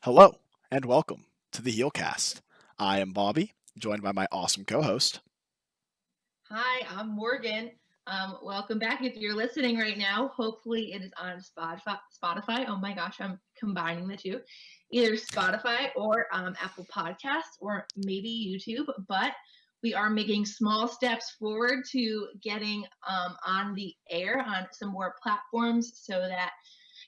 Hello, and welcome to the HEALcast. I am Bobby, joined by my awesome co host. Hi, I'm Morgan. Welcome back. If you're listening right now, hopefully it is on Spotify. Oh my gosh, I'm combining the two. Either Spotify or Apple Podcasts or maybe YouTube. But we are making small steps forward to getting on the air on some more platforms so that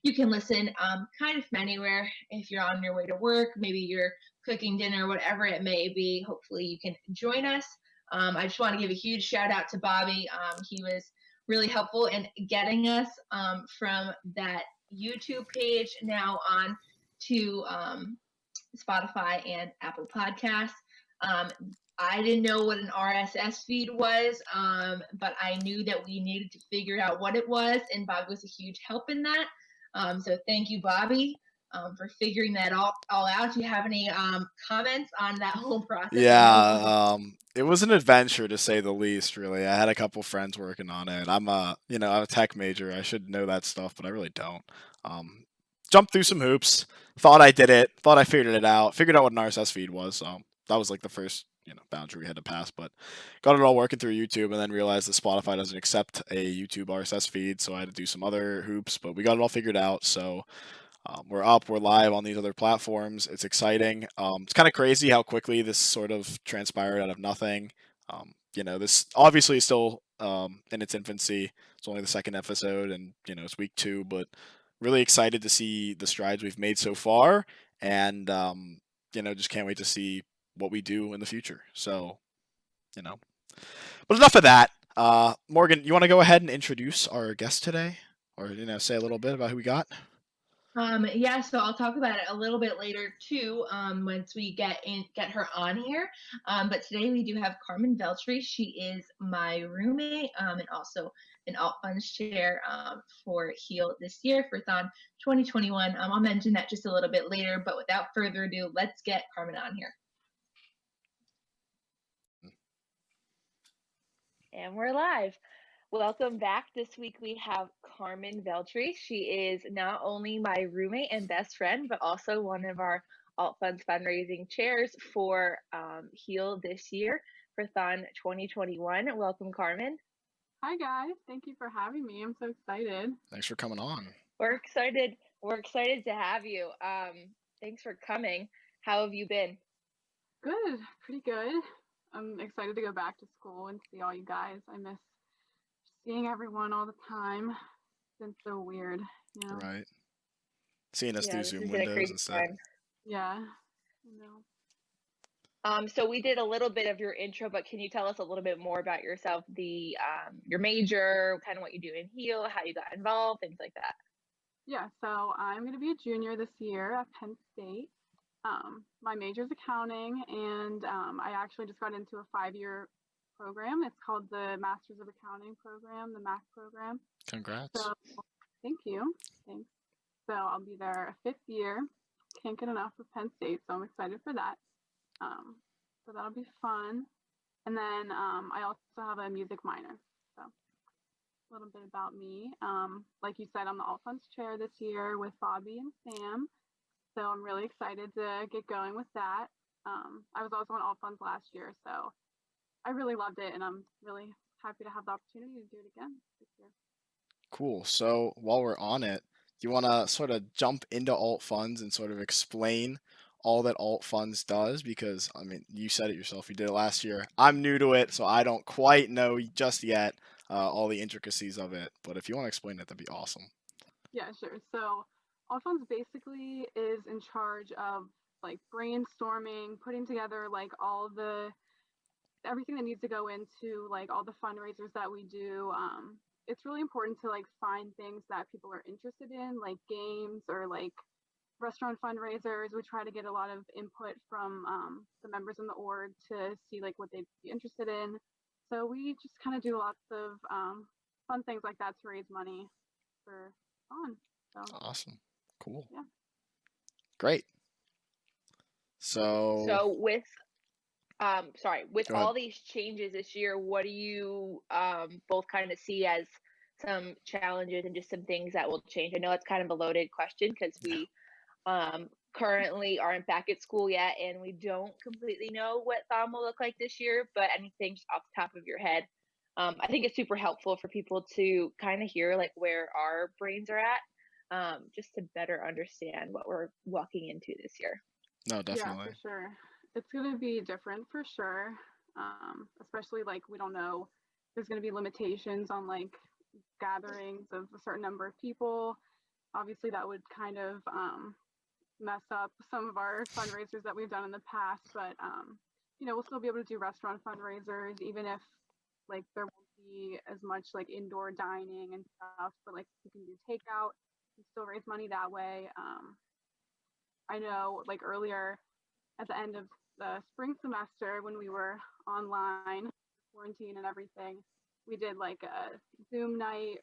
you can listen kind of from anywhere. If you're on your way to work, maybe you're cooking dinner, whatever it may be, hopefully you can join us. I just want to give a huge shout out to Bobby. He was really helpful in getting us from that YouTube page now on to Spotify and Apple Podcasts. Um, I didn't know what an RSS feed was, but I knew that we needed to figure out what it was, and Bobby was a huge help in that. So thank you, Bobby, for figuring that all out. Do you have any comments on that whole process? I know it was a It was an adventure to say the least. Really, I had a couple friends working on it. I'm a tech major. I should know that stuff, but I really don't. Um, Jumped through some hoops. Thought I did it. Thought I figured it out. Figured out what an RSS feed was. So that was like the first boundary we had to pass. But got it all working through YouTube, and then realized that Spotify doesn't accept a YouTube RSS feed, so I had to do some other hoops. But we got it all figured out. So we're up, we're live on these other platforms. It's exciting. It's kind of crazy how quickly this sort of transpired out of nothing. This obviously is still in its infancy. It's only the second episode, and it's week two. But really excited to see the strides we've made so far, and just can't wait to see what we do in the future. So, you know, but enough of that. Morgan, you want to go ahead and introduce our guest today, or say a little bit about who we got? Yeah, so I'll talk about it a little bit later too, once we get her on here. But today we do have Carmen Veltri. She is my roommate and also an alt funds chair for Heal this year for Thon 2021. I'll mention that just a little bit later, but without further ado, let's get Carmen on here. And we're live. Welcome back. This week we have Carmen Veltri. She is not only my roommate and best friend, but also one of our Alt Funds fundraising chairs for Heal this year for Thon 2021. Welcome, Carmen. Hi guys, thank you for having me. I'm so excited. Thanks for coming on. We're excited. We're excited to have you. Thanks for coming. How have you been? Good, pretty good. I'm excited to go back to school and see all you guys. I miss seeing everyone all the time. It's been so weird, you know? Right. Seeing us Yeah, through this Zoom has been a windows crazy instead. time. Yeah, you know. So we did a little bit of your intro, but can you tell us a little bit more about yourself, your major, kind of what you do in Heal, how you got involved, things like that? Yeah, so I'm going to be a junior this year at Penn State. My major is accounting, and I actually just got into a 5-year program. It's called the Masters of Accounting program, the MAC program. Congrats. So thank you. Thanks. So I'll be there a 5th year. Can't get enough of Penn State, so I'm excited for that. So that'll be fun. And then I also have a music minor. So a little bit about me. Like you said, I'm the Alt Funds chair this year with Bobby and Sam. So I'm really excited to get going with that. I was also on Alt Funds last year, so I really loved it, and I'm really happy to have the opportunity to do it again this year. Cool. So while we're on it, do you want to sort of jump into alt funds and sort of explain all that alt funds does? Because, I mean, you said it yourself. You did it last year. I'm new to it, so I don't quite know just yet all the intricacies of it. But if you want to explain it, that'd be awesome. Yeah, sure. So Alt Funds basically is in charge of like brainstorming, putting together like all the everything that needs to go into like all the fundraisers that we do. It's really important to like find things that people are interested in, like games or like restaurant fundraisers. We try to get a lot of input from the members in the org to see like what they'd be interested in. So we just kind of do lots of fun things like that to raise money for fun. So Awesome. Cool. yeah. Great. So, So with go ahead. all these changes this year, what do you both kind of see as some challenges and just some things that will change? I know it's kind of a loaded question because we currently aren't back at school yet, and we don't completely know what Thom will look like this year. But anything just off the top of your head, I think it's super helpful for people to kind of hear like where our brains are at, just to better understand what we're walking into this year. No, Yeah, definitely. for sure. It's gonna be different for sure. Especially like we don't know. There's gonna be limitations on like gatherings of a certain number of people. Obviously, that would kind of mess up some of our fundraisers that we've done in the past. But we'll still be able to do restaurant fundraisers, even if like there won't be as much like indoor dining and stuff. But like we can do takeout and still raise money that way. I know like earlier at the end of the spring semester when we were online, quarantine and everything, we did like a Zoom night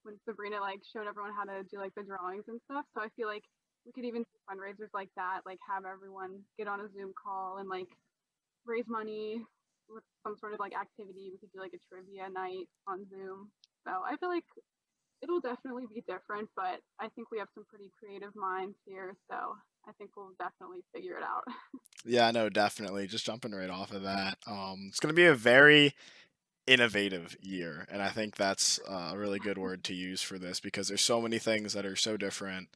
when Sabrina like showed everyone how to do like the drawings and stuff. So I feel like we could even do fundraisers like that, like have everyone get on a Zoom call and like raise money with some sort of like activity. We could do like a trivia night on Zoom. So I feel like it'll definitely be different, but I think we have some pretty creative minds here. So I think we'll definitely figure it out. Yeah, no, definitely. Just jumping right off of that. It's going to be a very innovative year, and I think that's a really good word to use for this because there's so many things that are so different,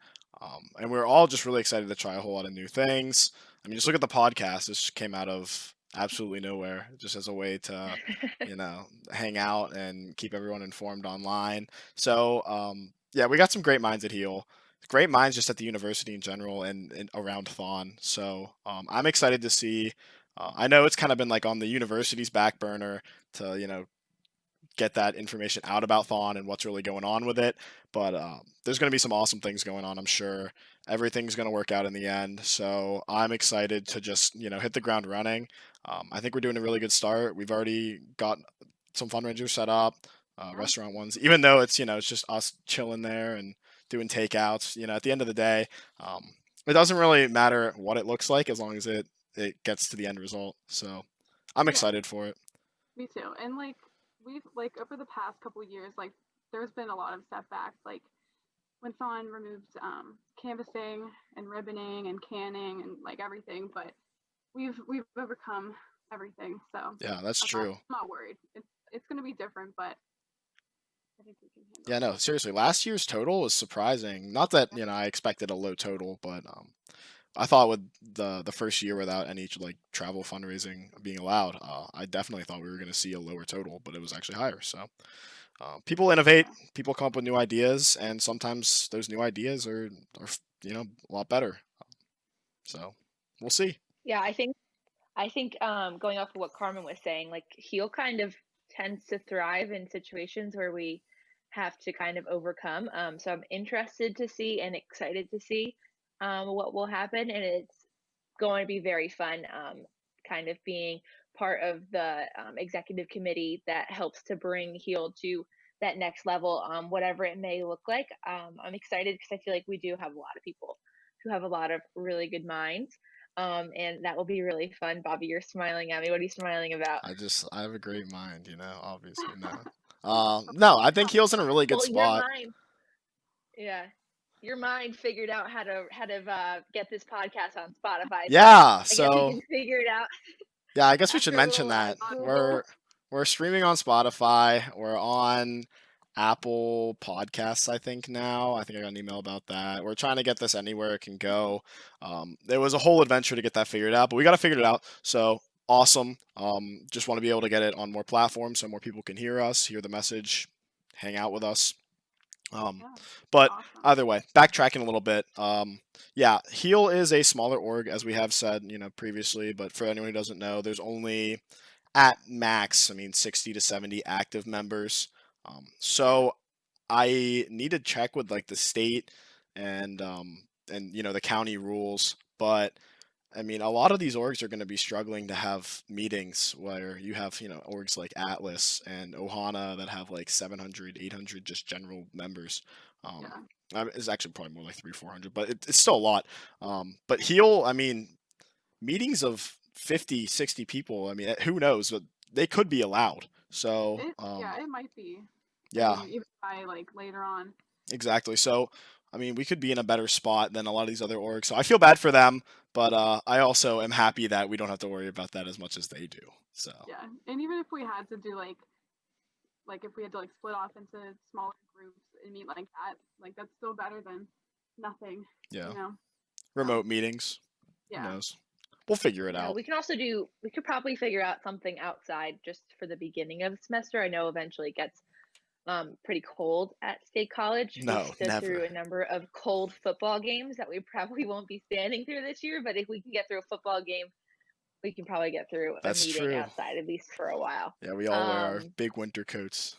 and we're all just really excited to try a whole lot of new things. I mean, just look at the podcast. This came out of absolutely nowhere, just as a way to, hang out and keep everyone informed online. So, yeah, we got some great minds at Heal. Great minds just at the university in general and around Thon. So I'm excited to see. I know it's kind of been like on the university's back burner to get that information out about Thon and what's really going on with it. But there's going to be some awesome things going on, I'm sure. Everything's going to work out in the end. So I'm excited to just hit the ground running. I think we're doing a really good start. We've already got some fundraisers set up, Yeah. restaurant ones. Even though it's just us chilling there and doing takeouts. At the end of the day, it doesn't really matter what it looks like as long as it gets to the end result. So I'm Yeah, excited for it. me too. And like we've like over the past couple years, like there's been a lot of setbacks. Like when Thon removed canvassing and ribboning and canning and like everything, but we've overcome everything. So Yeah, that's true. I'm not worried. It's gonna be different, but I think we can handle Yeah, it. no, seriously. Last year's total was surprising. Not that I expected a low total, but I thought with the first year without any like travel fundraising being allowed, I definitely thought we were going to see a lower total, but it was actually higher. So people innovate, Yeah. people come up with new ideas, and sometimes those new ideas are a lot better. So we'll see. Yeah, I think going off of what Carmen was saying, like heal kind of tends to thrive in situations where we have to kind of overcome. So I'm interested to see and excited to see what will happen, and it's going to be very fun. Kind of being part of the executive committee that helps to bring heal to that next level, whatever it may look like. I'm excited because I feel like we do have a lot of people who have a lot of really good minds, and that will be really fun. Bobby, you're smiling at me. What are you smiling about? I have a great mind, obviously no. No, I think Heel's in a really good Well, your spot. mind, yeah, your mind figured out how to get this podcast on Spotify. So Yeah, I guess we so can figure it out yeah, I guess we should after a mention little that Google. we're streaming on Spotify. We're on Apple Podcasts, I think now. I think I got an email about that. We're trying to get this anywhere it can go. It was a whole adventure to get that figured out, but we got to figure it out. So awesome. Just want to be able to get it on more platforms so more people can hear us, hear the message, hang out with us. Um, Yeah. but Awesome. either way, backtracking a little bit. Yeah, Heal is a smaller org, as we have said, previously. But for anyone who doesn't know, there's only at max, I mean, 60 to 70 active members. Yeah. So I need to check with like the state and the county rules, but I mean, a lot of these orgs are going to be struggling to have meetings where you have, orgs like Atlas and Ohana that have like 700, 800 just general members. Um, Yeah. it's actually probably more like 400, but it's still a lot. But Heal, I mean, meetings of 50, 60 people, I mean, who knows, but they could be allowed. So, It might be. I yeah, mean, even by like later on. exactly. So, I mean, we could be in a better spot than a lot of these other orgs. So I feel bad for them, but I also am happy that we don't have to worry about that as much as they do. So Yeah, and even if we had to do like if we had to like split off into smaller groups and meet like that, like that's still better than nothing, yeah, you know. So remote meetings. Who yeah, knows? We'll figure it Yeah, out. we could probably figure out something outside just for the beginning of the semester. I know eventually it gets pretty cold at State College. We've No, stood never. through a number of cold football games that we probably won't be standing through this year, but if we can get through a football game, we can probably get through a That's meeting true. outside at least for a while. Yeah, we all wear our Um, big winter coats.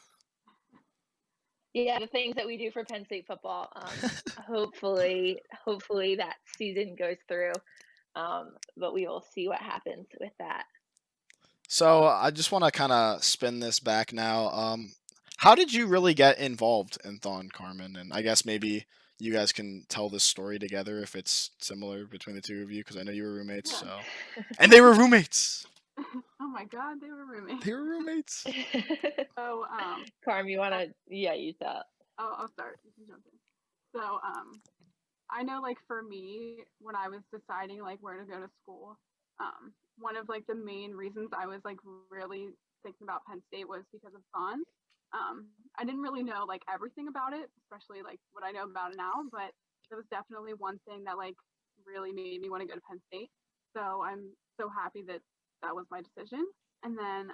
yeah, the things that we do for Penn State football. Hopefully that season goes through. But we will see what happens with that. So I just want to kind of spin this back now. How did you really get involved in Thon, Carmen? And I guess maybe you guys can tell this story together if it's similar between the two of you, because I know you were roommates. yeah. So, and they were roommates. Oh my God, they were roommates. They were roommates. So Carm, you wanna? Yeah, you tell. I'll start. You can jump in. So I know like for me when I was deciding like where to go to school, one of like the main reasons I was like really thinking about Penn State was because of fun. I didn't really know like everything about it, especially like what I know about it now, but it was definitely one thing that like really made me want to go to Penn State. So I'm so happy that that was my decision. And then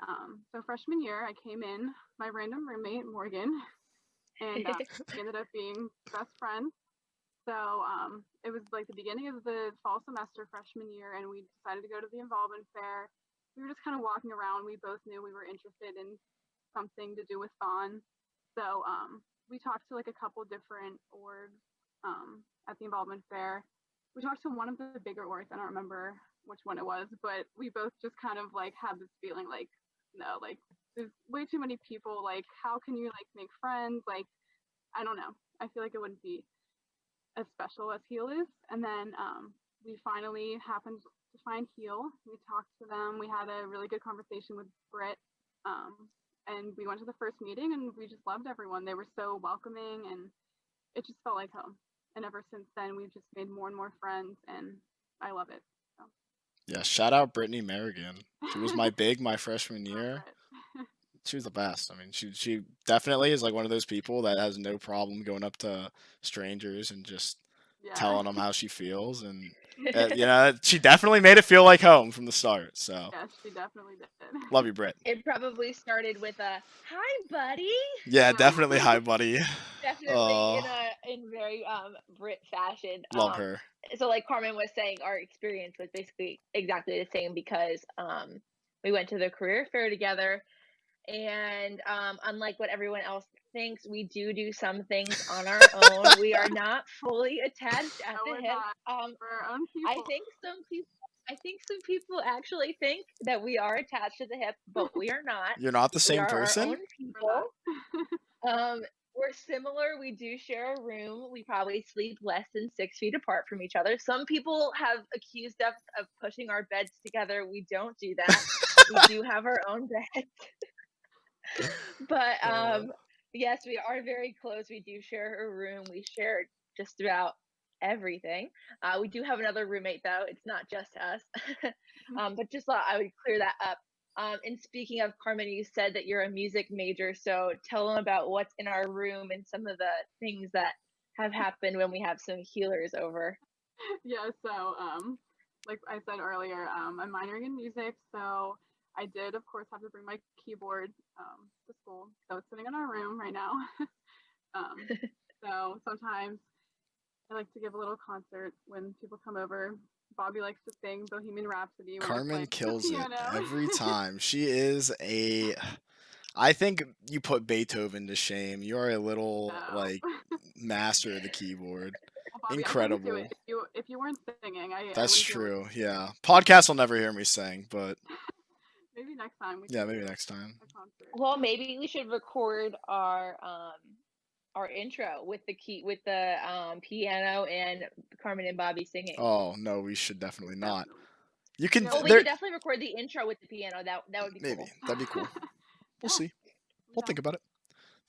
so freshman year I came in, my random roommate Morgan, and we ended up being best friends. So it was like the beginning of the fall semester freshman year, and we decided to go to the involvement fair. We were just kind of walking around. We both knew we were interested in something to do with fawn. So we talked to like a couple different orgs at the involvement fair. We talked to one of the bigger orgs. I don't remember which one it was, but we both just kind of like had this feeling like, no, like there's way too many people. Like, how can you like make friends? Like, I don't know. I feel like it wouldn't be as special as Heal is. And then we finally happened to find Heal. We talked to them. We had a really good conversation with Britt. And we went to the first meeting and we just loved everyone. They were so welcoming and it just felt like home. And ever since then, we've just made more and more friends and I love it. So. Yeah, shout out Brittany Merrigan. She was my freshman year. She was the best. I mean, she definitely is like one of those people that has no problem going up to strangers and just Yeah. telling them how she feels, and she definitely made it feel like home from the start. So Yes, she definitely did. love you, Britt. It probably started with a "Hi, buddy." Yeah, definitely. Hi, buddy. Definitely in very Brit fashion. Love her. So like Carmen was saying, our experience was basically exactly the same because we went to the career fair together, and unlike what everyone else thinks, we do some things on our own. We are not fully attached at No, the we're hip. not. We're our own people. I think some people actually think that we are attached to the hip, but we are not. You're not the We same are person? our own people. We're similar. We do share a room. We probably sleep less than 6 feet apart from each other. Some people have accused us of pushing our beds together. We don't do that. We do have our own beds. But yes, we are very close. We do share a room. We share just about everything. We do have another roommate though. It's not just us. But just thought I would clear that up. And speaking of Carmen, you said that you're a music major, so tell them about what's in our room and some of the things that have happened when we have some healers over. Yeah, so like I said earlier, I'm minoring in music, so I did of course have to bring my keyboard to school. So it's sitting in our room right now. So sometimes I like to give a little concert when people come over. Bobby likes to sing Bohemian Rhapsody. Carmen kills it every time. She is I think you put Beethoven to shame. You are a little like master of the keyboard. Well, Bobby, incredible. If you weren't singing, That's true. Yeah, podcast will never hear me sing, but maybe next time. Maybe next time. Well, maybe we should record our intro with the piano and Carmen and Bobby singing. Oh no, we should definitely not. You can. Oh, we could definitely record the intro with the piano. That would be maybe cool. That'd be cool. We'll see. We'll think about it.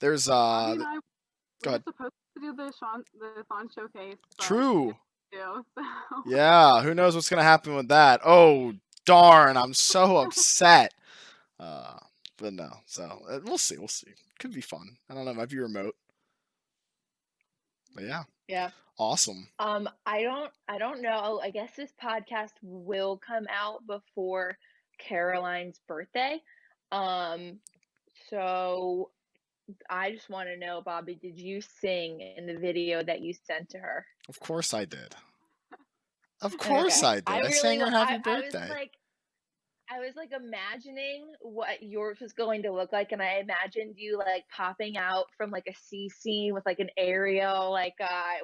There's Bobby and I, Go ahead. supposed to do the Thon showcase, but True. do so. Yeah, who knows what's gonna happen with that? Oh darn, I'm so upset. Uh, but no, so we'll see. We'll see. Could be fun. I don't know. Might be remote. But yeah, Yeah. awesome. I don't know. I guess this podcast will come out before Caroline's birthday. Um, so I just want to know, Bobby, did you sing in the video that you sent to her? Of course I did. Of course Okay. I did. I sang her happy I was birthday. like imagining what yours was going to look like, and I imagined you like popping out from like a sea scene with like an aerial like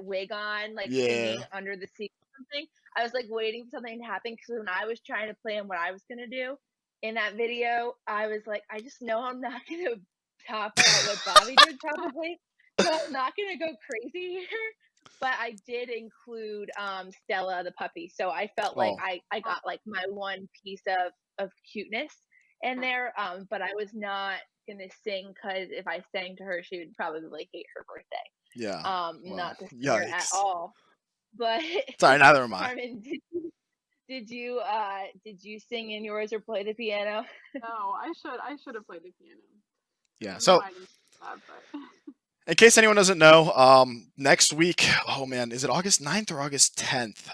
wig on, like singing Yeah. under the sea or something. I was like waiting for something to happen because when I was trying to plan what I was gonna do in that video, I was like, I just know I'm not gonna top out what Bobby did probably, so I'm not gonna go crazy here. But I did include Stella the puppy, so I felt like Oh, I got like my one piece of cuteness in there. But I was not gonna sing because if I sang to her, she would probably hate her birthday. yeah. Well, Not the singer at yikes. all. But Sorry, neither am I. Carmen, did you sing in yours or play the piano? No, I should have played the piano. Yeah. I know So, I didn't do that, but in case anyone doesn't know, next week, oh man, is it August 9th or August 10th?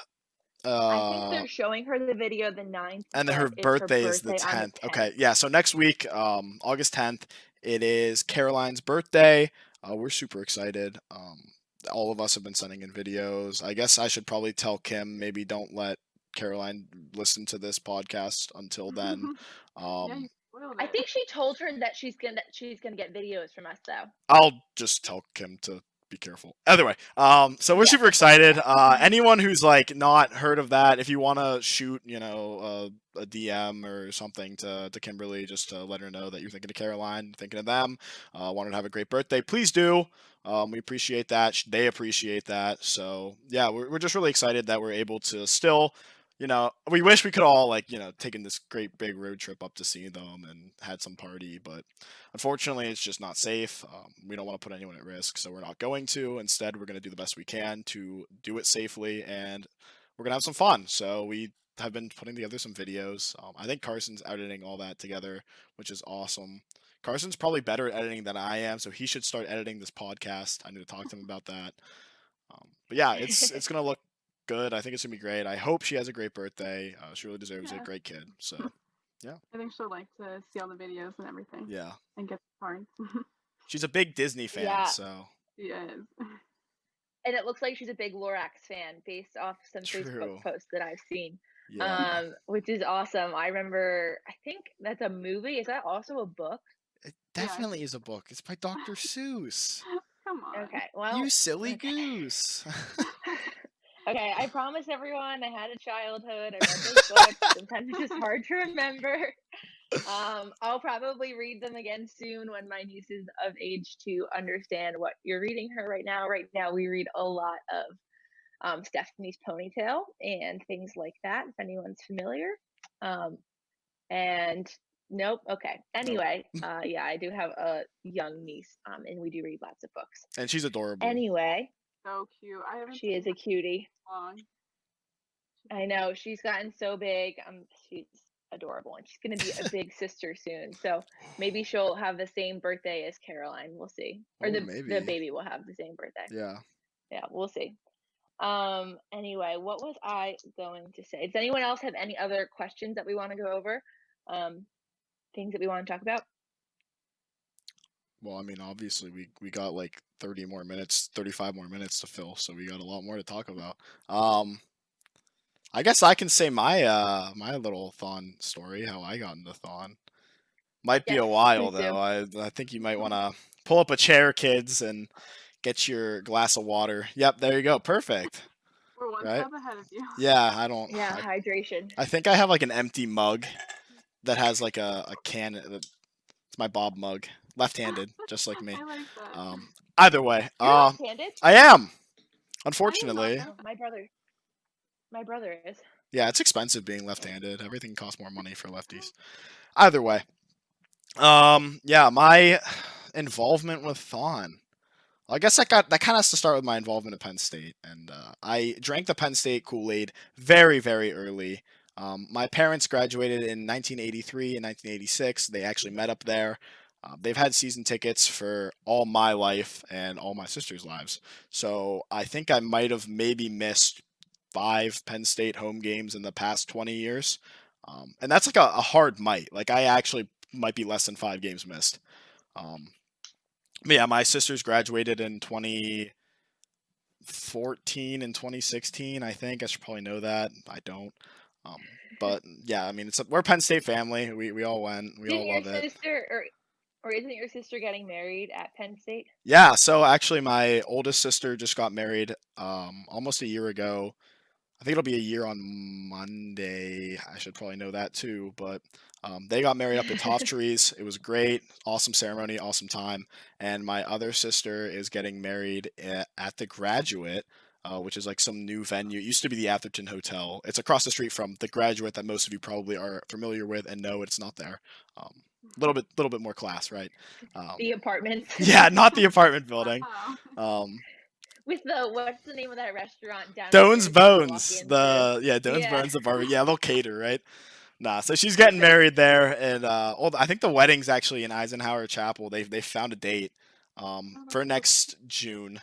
I think they're showing her the video the 9th, And then her but it's her birthday is the birthday on the 10th. 10th. Okay, yeah. So next week, August 10th, it is Caroline's birthday. We're super excited. All of us have been sending in videos. I guess I should probably tell Kim maybe don't let Caroline listen to this podcast until then. yeah, you Um, spoiled I it. think she told her that she's gonna get videos from us though. I'll just tell Kim to be careful. Either way, so we're Yes, super okay, excited. yeah. Anyone who's like not heard of that, if you want to shoot, a DM or something to Kimberly, just to let her know that you're thinking of Caroline, thinking of them, wanted to have a great birthday, please do. We appreciate that. They appreciate that. So yeah, we're just really excited that we're able to still. We wish we could all taken this great big road trip up to see them and had some party, but unfortunately, it's just not safe. We don't want to put anyone at risk, so we're not going to. Instead, we're going to do the best we can to do it safely, and we're going to have some fun. So we have been putting together some videos. I think Carson's editing all that together, which is awesome. Carson's probably better at editing than I am, so he should start editing this podcast. I need to talk to him about that. But yeah, it's gonna look good. I think it's gonna be great. I hope she has a great birthday. She really deserves it. Yeah, Great kid. So yeah, I think she'll like to see all the videos and everything yeah. and get the cards. She's a big Disney fan, Yeah, so She is. and it looks like she's a big Lorax fan based off some Facebook true. posts that I've seen. Yeah, Which is awesome. I remember I think that's a movie. Is that also a book? it Yeah, I definitely think. is a book. It's by Dr. Seuss. Come on. Okay, You well, silly okay. goose. Okay, I promise everyone I had a childhood. I read those books. Sometimes it's just hard to remember. I'll probably read them again soon when my niece is of age to understand what you're reading her right now. Right now, we read a lot of Stephanie's Ponytail and things like that, if anyone's familiar. Um, and nope, okay. Nope. Anyway, yeah, I do have a young niece, and we do read lots of books. And she's adorable. Anyway, So cute. I haven't she seen is a her cutie. in long. I know she's gotten so big. She's adorable, and she's gonna be a big sister soon. So maybe she'll have the same birthday as Caroline. We'll see, or Oh, the maybe. baby will have the same birthday. Yeah. Yeah, we'll see. Anyway, what was I going to say? Does anyone else have any other questions that we want to go over? Things that we want to talk about? Well, I mean, obviously we got like 30 more minutes, 35 more minutes to fill, so we got a lot more to talk about. I guess I can say my little Thon story, how I got into Thon. Might be Yes, a while please do. though. I think you might want to pull up a chair, kids, and get your glass of water. Yep, there you go. Perfect. We're one Right? step ahead of you. Yeah, I don't. Yeah, hydration. I think I have like an empty mug that has like a can. It's my Bob mug, left-handed, just like me. I like that. Either way, You're left-handed? I am. I am Unfortunately, not. Oh, my brother is. yeah, it's expensive being left-handed. Everything costs more money for lefties. Either way, yeah, my involvement with Thon. I guess that kind of has to start with my involvement at Penn State, and I drank the Penn State Kool-Aid very very early. My parents graduated in 1983 and 1986. They actually met up there. They've had season tickets for all my life and all my sister's lives. So I think I might have maybe missed 5 Penn State home games in the past 20 years. And that's like a hard might. Like I actually might be less than 5 games missed. Um, but yeah, my sisters graduated in 2014 and 2016. I think I should probably know that. I don't. Um, but yeah, I mean, we're a Penn State family. We all went. We all Didn't your love it. sister or isn't your sister getting married at Penn State? Yeah. So actually, my oldest sister just got married almost a year ago. I think it'll be a year on Monday. I should probably know that too. But they got married up at Toft Trees. It was great. Awesome ceremony, awesome time. And my other sister is getting married at the Graduate, which is like some new venue. It used to be the Atherton Hotel. It's across the street from the Graduate that most of you probably are familiar with. And no, it's not there. Little bit more class, right? The apartments. Yeah, not the apartment building. Wow. With what's the name of that restaurant Doan's downstairs that you walk Bones. into? Doan's Yeah. Bones, the barbecue. Yeah, they'll cater, right? Nah, so she's getting married there, and I think the wedding's actually in Eisenhower Chapel. They found a date Oh, for that's so next June,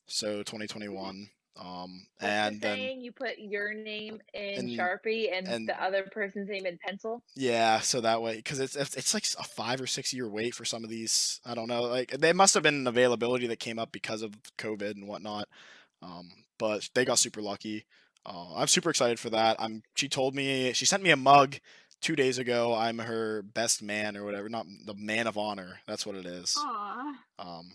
so 2021. What's the And then saying? You put your name in and Sharpie and and the other person's name in pencil? yeah, so that way, because it's like a 5 or 6 year wait for some of these. I don't know, like they must have been an availability that came up because of COVID and whatnot. Um, but they got super lucky. I'm super excited for that. She sent me a mug 2 days ago. I'm her best man or whatever, not the man of honor. That's what it is. Aw.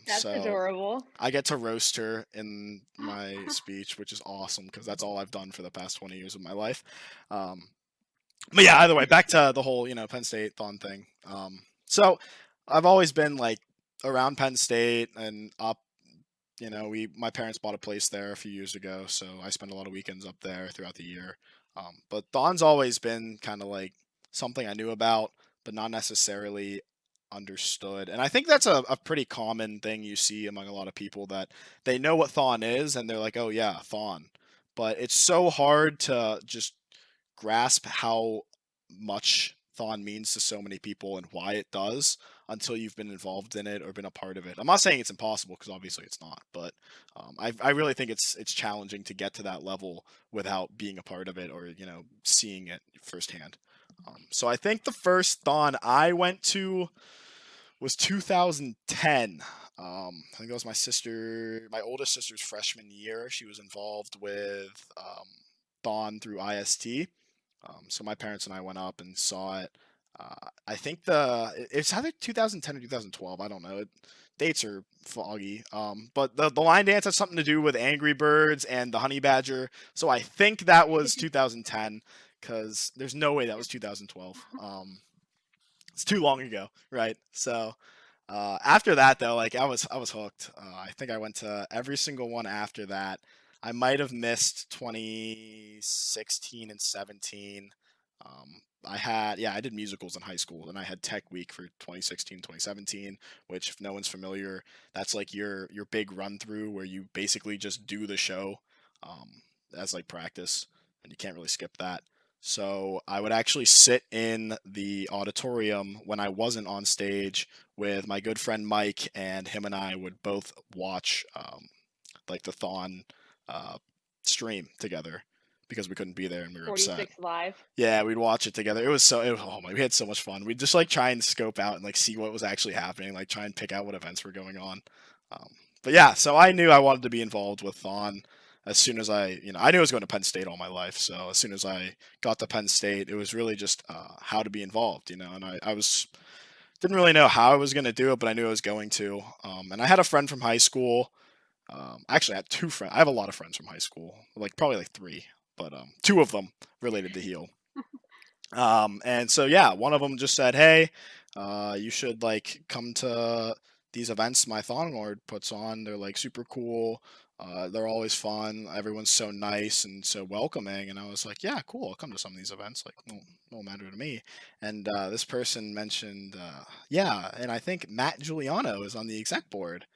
That's So adorable. I get to roast her in my speech, which is awesome because that's all I've done for the past 20 years of my life. Um, but yeah, either way, back to the whole Penn State thon thing. So I've always been like around Penn State and up. My parents bought a place there a few years ago, so I spend a lot of weekends up there throughout the year. But thon's always been kind of like something I knew about, but not necessarily understood. And I think that's a pretty common thing you see among a lot of people that they know what thon is and they're like, oh yeah, thon. But it's so hard to just grasp how much thon means to so many people and why it does until you've been involved in it or been a part of it. I'm not saying it's impossible because obviously it's not, but I really think it's challenging to get to that level without being a part of it or seeing it firsthand. So I think the first thon I went to was 2010. I think it was my oldest sister's freshman year. She was involved with thon through IST. So my parents and I went up and saw it. I think it's either 2010 or 2012. I don't know. Dates are foggy. But the line dance has something to do with Angry Birds and the Honey Badger. So I think that was 2010 because there's no way that was 2012. It's too long ago, right? So after that though, like I was hooked. I think I went to every single one after that. I might have missed 2016 and 17. I did musicals in high school, and I had Tech Week for 2016, 2017. Which, if no one's familiar, that's like your big run through where you basically just do the show as like practice, and you can't really skip that. So I would actually sit in the auditorium when I wasn't on stage with my good friend Mike, and him and I would both watch like the Thon uh, stream together because we couldn't be there and we were upset. 46 Live. Yeah, we'd watch it together. Oh my, we had so much fun. We'd just like try and scope out and like see what was actually happening, like try and pick out what events were going on. Um, but yeah, so I knew I wanted to be involved with Thon as soon as I knew I was going to Penn State all my life. So as soon as I got to Penn State, it was really just how to be involved, and I was didn't really know how I was going to do it, but I knew I was going to. And I had a friend from high school. Actually, I had 2 friends. I have a lot of friends from high school, like probably like 3, but 2 of them related to Heal. And so yeah, one of them just said, "Hey, you should like come to these events my Thon Lord puts on. They're like super cool. They're always fun. Everyone's so nice and so welcoming." And I was like, "Yeah, cool. I'll come to some of these events. Like, no matter to me." And this person mentioned, "Yeah, and I think Matt Giuliano is on the exec board."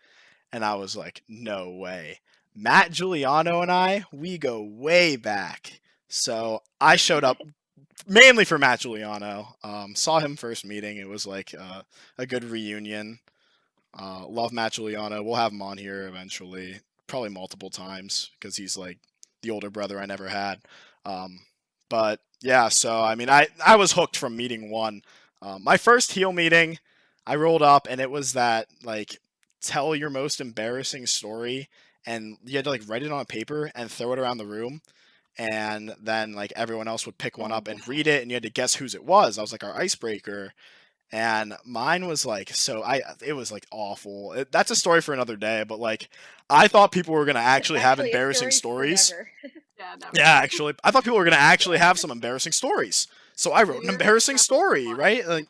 And I was like, no way. Matt Giuliano and we go way back. So I showed up mainly for Matt Giuliano. Saw him first meeting. It was like a good reunion. Love Matt Giuliano. We'll have him on here eventually, probably multiple times because he's like the older brother I never had. Um, but yeah, so I mean, I was hooked from meeting one. My first heel meeting, I rolled up and it was that like tell your most embarrassing story, and you had to like write it on a paper and throw it around the room, and then like everyone else would pick one Oh up and god. read it, and you had to guess whose it was. I was like our icebreaker, and mine was like it was like awful. That's a story for another day, but like I thought people were gonna actually have Actually, a embarrassing story for stories. never. Yeah, never. Yeah, actually, I thought people were gonna actually Yeah. have some embarrassing stories. So I wrote an Neither embarrassing definitely story, one. right? Like,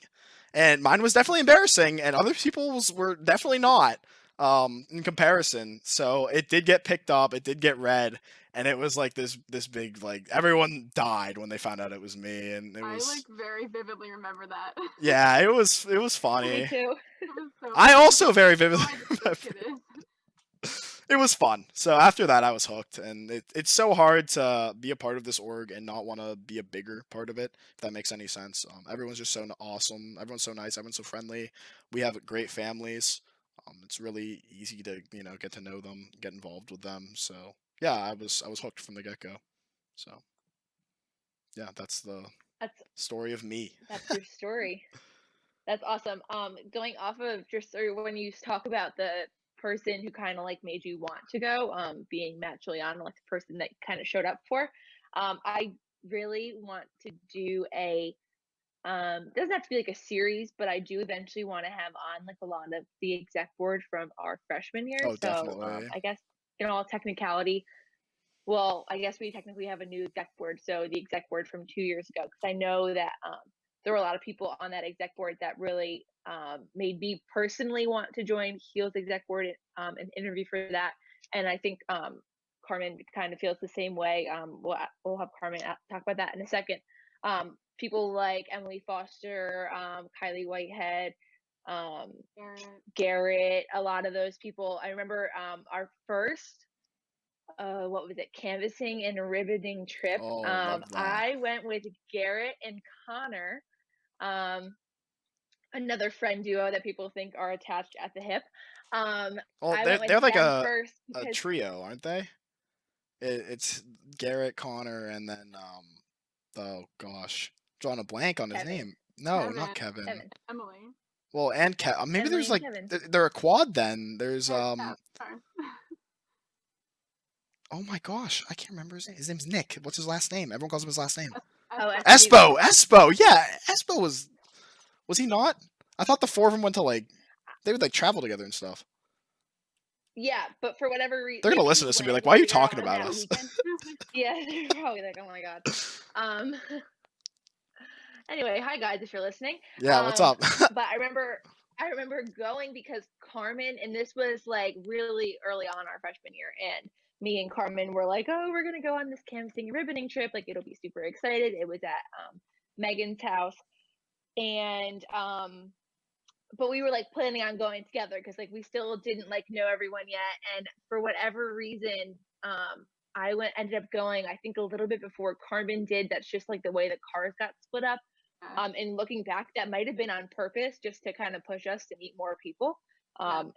and mine was definitely embarrassing, and other people's were definitely not. In comparison, so it did get picked up, it did get read, and it was like this big like everyone died when they found out it was me, and it I was very vividly remember that. yeah, it was Me funny. too. It was so I funny. also very How vividly remember. it is. It was fun. So after that, I was hooked, and it's so hard to be a part of this org and not want to be a bigger part of it. If that makes any sense. Everyone's just so awesome. Everyone's so nice. Everyone's so friendly. We have great families. It's really easy to get to know them, get involved with them. So yeah, I was hooked from the get go. So yeah, that's the That's story of me. that's your story. That's awesome. Going off of your story, when you talk about the person who kind of like made you want to go, being Matt Giuliano, like the person that kind of showed up for, I really want to do a doesn't have to be like a series, but I do eventually want to have on like a lot of the exec board from our freshman year. Oh, So definitely. I guess in all technicality, well, I guess we technically have a new exec board, so the exec board from 2 years ago, because I know that there were a lot of people on that exec board that really made me personally want to join Heal's exec board and interview for that. And I think Carmen kind of feels the same way. We'll have Carmen talk about that in a second. People like Emily Foster, Kylie Whitehead, um, Garrett, a lot of those people. I remember our first what was it, canvassing and riveting trip. Oh, love that. I went with Garrett and Connor, um, another friend duo that people think are attached at the hip. Well, I they're went with they're like them a first a because trio, aren't they? It's Garrett, Connor, and then oh gosh, drawing a blank on his Kevin, name. No, not Kevin, Kevin. Kevin, Emily, Well, and maybe Emily there's and like Kevin. they're a quad then. There's yeah, sorry. oh my gosh, I can't remember his name. His name's Nick. What's his last name? Everyone calls him his last name. Oh, Espo. Esposito. Espo. Yeah, Espo was he not? I thought the four of them went to like they would like travel together and stuff. Yeah, but for whatever reason, They're gonna maybe listen to he this and be went like, "Why are you later talking on about that us?" weekend. Yeah, they're probably like, oh my god. Um, anyway, hi guys, if you're listening. Yeah, what's up? But I remember going because Carmen, and this was like really early on our freshman year, and me and Carmen were like, oh, we're gonna go on this canvassing and ribboning trip, like it'll be super excited. It was at Megan's house, and but we were like planning on going together because like we still didn't like know everyone yet, and for whatever reason, I ended up going, I think, a little bit before Carmen did. That's just like the way the cars got split up. And looking back, that might have been on purpose just to kind of push us to meet more people. And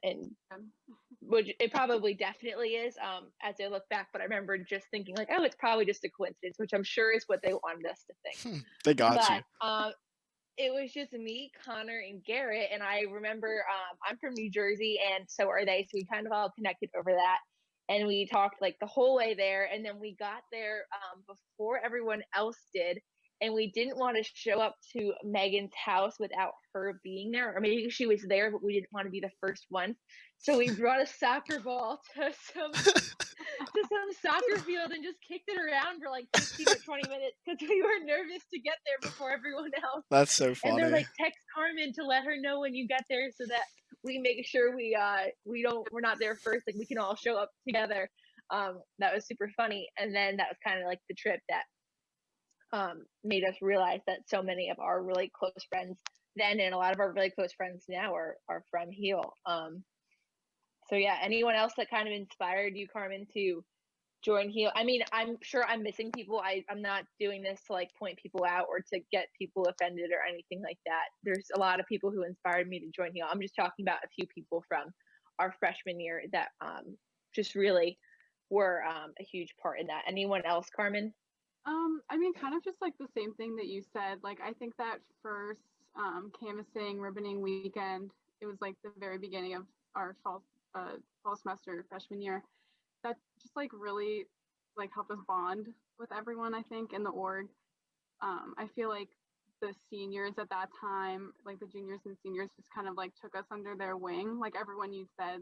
which it probably definitely is, as I look back. But I remember just thinking like, oh, it's probably just a coincidence, which I'm sure is what they wanted us to think. They got you. But it was just me, Connor, and Garrett. And I remember I'm from New Jersey, and so are they. So we kind of all connected over that. And we talked like the whole way there. And then we got there before everyone else did. And we didn't want to show up to Megan's house without her being there. Or maybe she was there, but we didn't want to be the first one. So we brought a soccer ball to some soccer field and just kicked it around for like 15 or 20 minutes because we were nervous to get there before everyone else. That's so And they're funny. like, text Carmen to let her know when you get there so that we make sure we're not there first, like we can all show up together. That was super funny. And then that was kind of like the trip that made us realize that so many of our really close friends then, and a lot of our really close friends now, are from Heal. So yeah, anyone else that kind of inspired you, Carmen, to join Heal? I mean, I'm sure I'm missing people. I'm not doing this to like point people out or to get people offended or anything like that. There's a lot of people who inspired me to join Heal. I'm just talking about a few people from our freshman year that just really were a huge part in that. Anyone else, Carmen? I mean, kind of just like the same thing that you said. Like, I think that first canvassing ribboning weekend, it was like the very beginning of our fall semester freshman year. That just like really like helped us bond with everyone. I think in the org. I feel like the seniors at that time, like the juniors and seniors, just kind of like took us under their wing. Like everyone you said,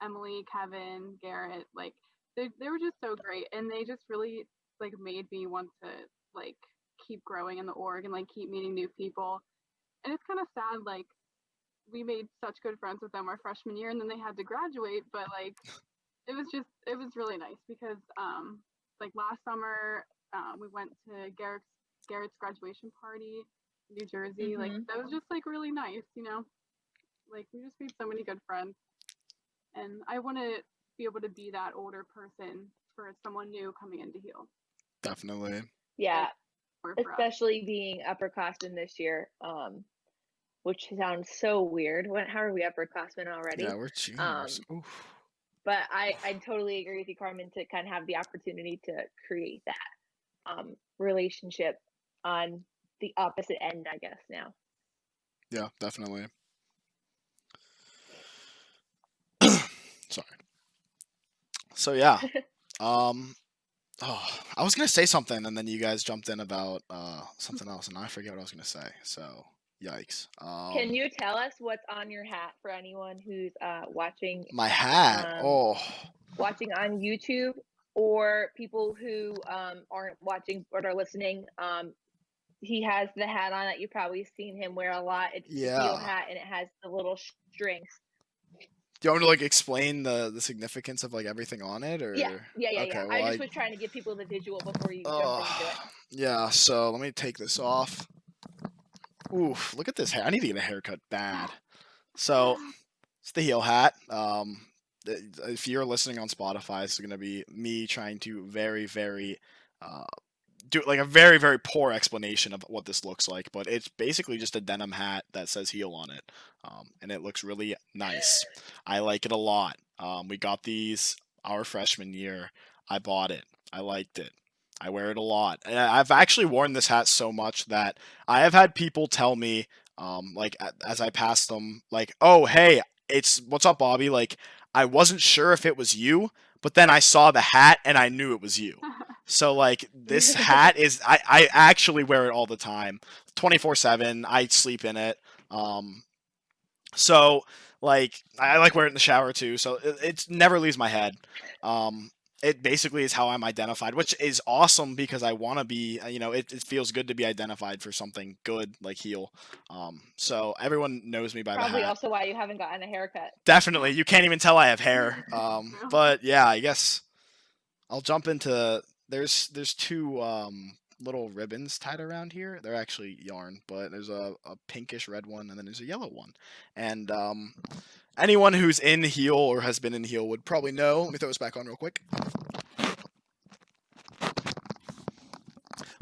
Emily, Kevin, Garrett, like they were just so great, and they just really like made me want to like keep growing in the org and like keep meeting new people. And it's kind of sad, like we made such good friends with them our freshman year, and then they had to graduate. But like it was really nice because like last summer we went to Garrett's graduation party in New Jersey. Like Mm-hmm. that was just like really nice, you know. Like we just made so many good friends, and I want to be able to be that older person for someone new coming into Heal. Definitely. Yeah, Or for us. especially being upperclassmen this year, which sounds so weird. How are we upperclassmen already? Yeah, we're juniors. Oof. But I totally agree with you, Carmen, to kind of have the opportunity to create that relationship on the opposite end, I guess, now. Yeah, definitely. Sorry. So yeah. Um I was gonna say something and then you guys jumped in about something else and I forget what I was gonna say. So yikes. Can you tell us what's on your hat for anyone who's watching My hat. um, Oh. watching on YouTube, or people who aren't watching but are listening? He has the hat on that you've probably seen him wear a lot. It's the heel Yeah. hat, and it has the little strings. Do you want me to like explain the significance of like everything on it Yeah, or yeah. okay, I well just was trying to give people the visual before you jumped uh into it. yeah, so let me take this off. Oof, look at this hair. I need to get a haircut bad. So it's the heel hat. If you're listening on Spotify, it's gonna be me trying to very uh, do like a very poor explanation of what this looks like, but it's basically just a denim hat that says heel on it, and it looks really nice. I like it a lot. We got these our freshman year. I bought it. I liked it. I wear it a lot. And I've actually worn this hat so much that I have had people tell me, like as I pass them, like, "Oh, hey, it's what's up, Bobby?" Like, I wasn't sure if it was you, but then I saw the hat and I knew it was you. So like this hat is I actually wear it all the time, 24/7. I sleep in it. So like I like wear it in the shower too. So it never leaves my head. Um, it basically is how I'm identified, which is awesome because I want to be. It feels good to be identified for something good like heel. So everyone knows me by the Probably hat. also why you haven't gotten a haircut. Definitely, you can't even tell I have hair. True. But yeah, I guess I'll jump into there's two little ribbons tied around here. They're actually yarn, but there's a pinkish red one and then there's a yellow one. And anyone who's in heel or has been in heel would probably know. Let me throw this back on real quick.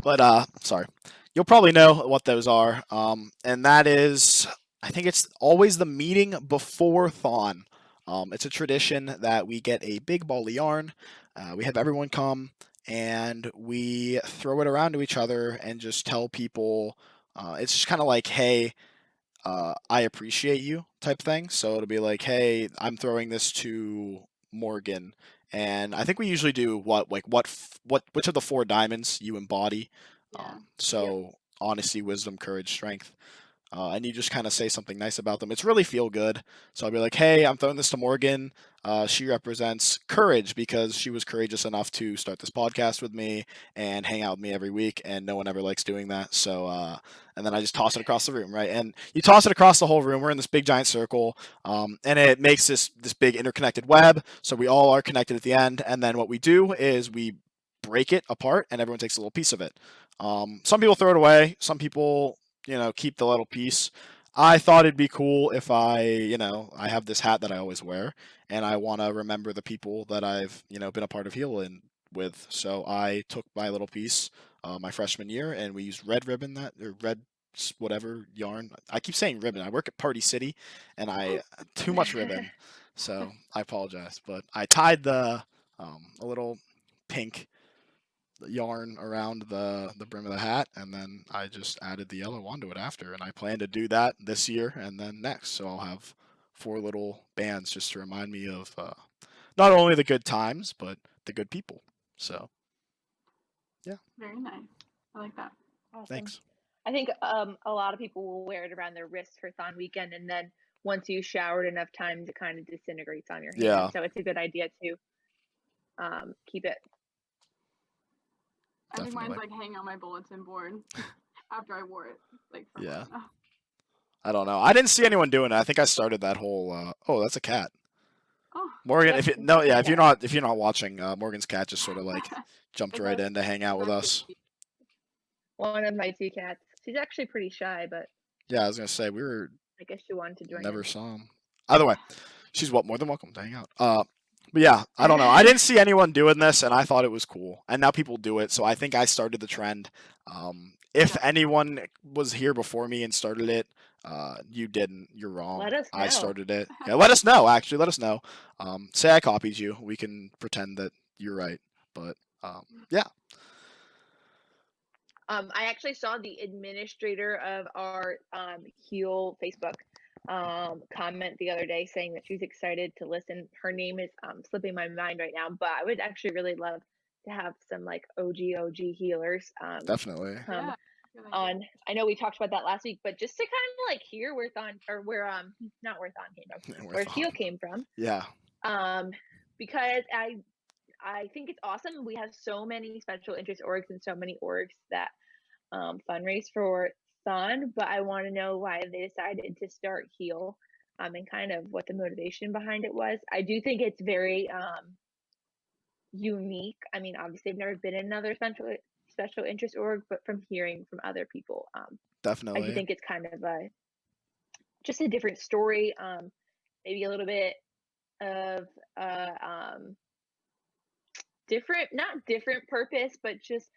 But sorry. You'll probably know what those are. And that is I think it's always the meeting before Thon. It's a tradition that we get a big ball of yarn. We have everyone come and we throw it around to each other and just tell people. It's just kind of like, hey, I appreciate you type thing. So it'll be like, hey, I'm throwing this to Morgan, and I think we usually do which of the four diamonds you embody. Yeah. So honesty, wisdom, courage, strength. And you just kind of say something nice about them. It's really feel good. So I'll be like, hey, I'm throwing this to Morgan. She represents courage because she was courageous enough to start this podcast with me and hang out with me every week. And no one ever likes doing that. So, and then I just toss it across the room, right? And you toss it across the whole room. We're in this big giant circle, and it makes this big interconnected web. So we all are connected at the end. And then what we do is we break it apart, and everyone takes a little piece of it. Some people throw it away. Some people keep the little piece. I thought it'd be cool if I have this hat that I always wear, and I want to remember the people that I've, been a part of Heal in with. So I took my little piece my freshman year, and we used red ribbon or red whatever yarn. I keep saying ribbon. I work at Party City, and I too much ribbon, so I apologize. But I tied a little pink yarn around the brim of the hat, and then I just added the yellow onto it after. And I plan to do that this year and then next. So I'll have 4 little bands just to remind me of not only the good times but the good people. So yeah, Very nice. I like that. Awesome. thanks. I think a lot of people will wear it around their wrist for Thon weekend, and then once you showered enough times, it kind of disintegrates on your hand. Yeah. So it's a good idea to keep it. I think mine's Definitely. like hanging on my bulletin board after I wore it. Like for Yeah. months. I don't know. I didn't see anyone doing it. I think I started that whole. Oh, that's a cat. Oh, Morgan, Yep, if it's no, a yeah, cat. if you're not watching, Morgan's cat just sort of like jumped It's right a- in to hang out with us. One of my 2 cats. She's actually pretty shy, but Yeah, I was gonna say we were I guess she wanted to join never in. saw him. Either way, she's more than welcome to hang out. But yeah, I don't know. I didn't see anyone doing this, and I thought it was cool. And now people do it, so I think I started the trend. If Yeah. anyone was here before me and started it, you didn't. You're wrong. Let us I know. started it. Yeah, let us know. Actually, let us know. Say I copied you. We can pretend that you're right. But yeah. I actually saw the administrator of our Heal Facebook comment the other day saying that she's excited to listen. Her name is slipping my mind right now, but I would actually really love to have some like OG healers Definitely. come Yeah. Good idea. on. I know we talked about that last week, but just to kind of like hear where Thon or where not where Thon came from, We're where fine. Heal came from. Yeah. Because I think it's awesome. We have so many special interest orgs and so many orgs that fundraise for Thon, but I want to know why they decided to start Heal, and kind of what the motivation behind it was. I do think it's very unique. I mean, obviously, I've never been in another special interest org, but from hearing from other people, I Definitely. do think it's kind of just a different story. Maybe a little bit of different, not different purpose, but just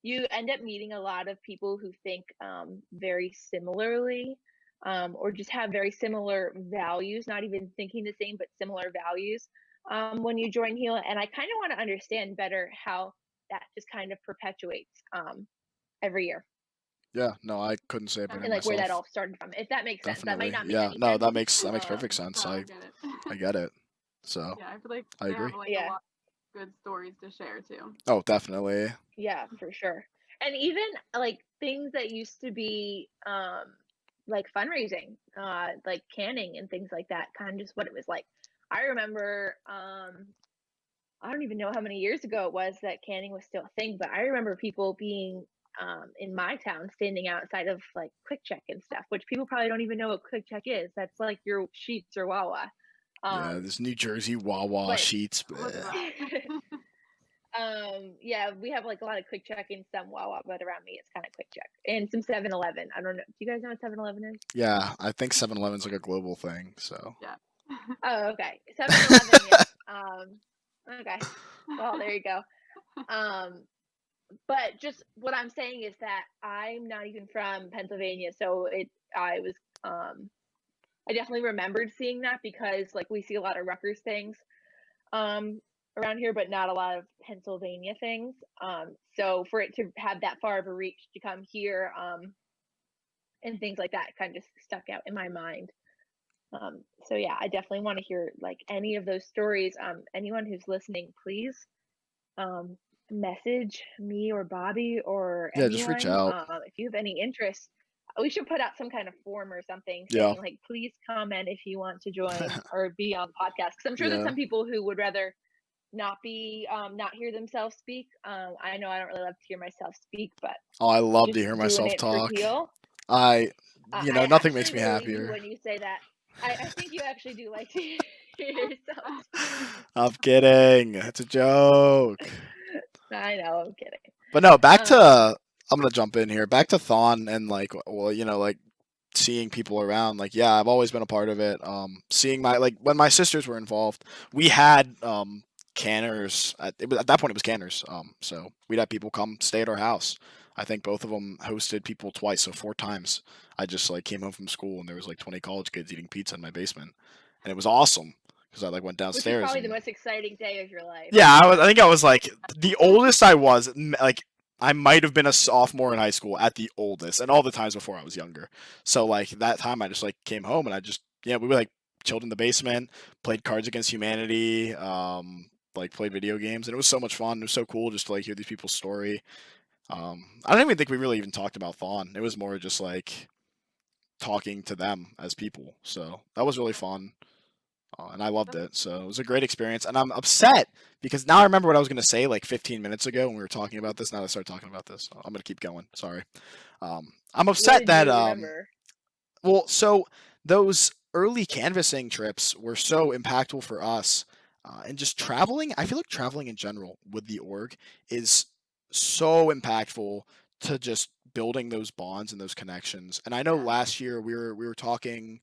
you end up meeting a lot of people who think very similarly, or just have very similar values, not even thinking the same, but similar values when you join Heal. And I kind of want to understand better how that just kind of perpetuates every year. Yeah. No, I couldn't say it better And like where that myself. all started from, if that makes sense. That Definitely. might not make Yeah. any No, sense. that makes perfect sense. No, I I get it. I get it. So Yeah, I feel like I they agree. have like Yeah. a lot of good stories to share too. Oh, definitely. Yeah, for sure. And even like things that used to be like fundraising, like canning and things like that, kind of just what it was like. I remember I don't even know how many years ago it was that canning was still a thing, but I remember people being in my town standing outside of like Quick Check and stuff, which people probably don't even know what Quick Check is. That's like your Sheets or Wawa. Yeah, this New Jersey Wawa but- Sheets. What's bleh. that? Yeah, we have like a lot of Quick Check and some Wawa, but around me it's kind of Quick Check and some 7-Eleven. I don't know. Do you guys know what 7-Eleven is? Yeah, I think 7-Eleven's like a global thing. So Yeah. Oh, okay. 7-Eleven, yeah. Okay. Well, there you go. But just what I'm saying is that I'm not even from Pennsylvania, so I definitely remembered seeing that because like we see a lot of Rutgers things around here, but not a lot of Pennsylvania things. So for it to have that far of a reach to come here, and things like that kind of just stuck out in my mind. So yeah, I definitely want to hear like any of those stories. Anyone who's listening, please message me or Bobby or Yeah, anyone. just reach out. If you have any interest. We should put out some kind of form or something Yeah. saying like, please comment if you want to join or be on the podcast. Because I'm sure Yeah. there's some people who would rather not hear themselves speak. I know I don't really love to hear myself speak, but Oh, I love to just hear doing myself it for talk. Heal. I I nothing makes me actually really do happier. when you say that. I think you actually do like to hear yourself speak. I'm kidding. It's a joke. I know, I'm kidding. But no, back to I'm gonna jump in here. Back to Thon and like, well, like seeing people around. Like, yeah, I've always been a part of it. Seeing when my sisters were involved, we had canners. At that point, it was canners. So we'd have people come stay at our house. I think both of them hosted people twice, so 4 times. I just like came home from school and there was like 20 college kids eating pizza in my basement, and it was awesome because I like went Which is downstairs probably the and most exciting day of your life. yeah, I think I was like the oldest I was. Like I might have been a sophomore in high school at the oldest, and all the times before I was younger. So like that time, I just like came home and I just we were like chilled in the basement, played Cards Against Humanity, like played video games, and it was so much fun. It was so cool just to like hear these people's story. I don't even think we really even talked about Thawne. It was more just like talking to them as people. So that was really fun. And I loved it. So it was a great experience. And I'm upset because now I remember what I was going to say like 15 minutes ago when we were talking about this. Now that I started talking about this, I'm going to keep going. Sorry. I'm What upset did that you remember? well, so those early canvassing trips were so impactful for us. And just traveling, I feel like traveling in general with the org is so impactful to just building those bonds and those connections. And I know Yeah. last year we were talking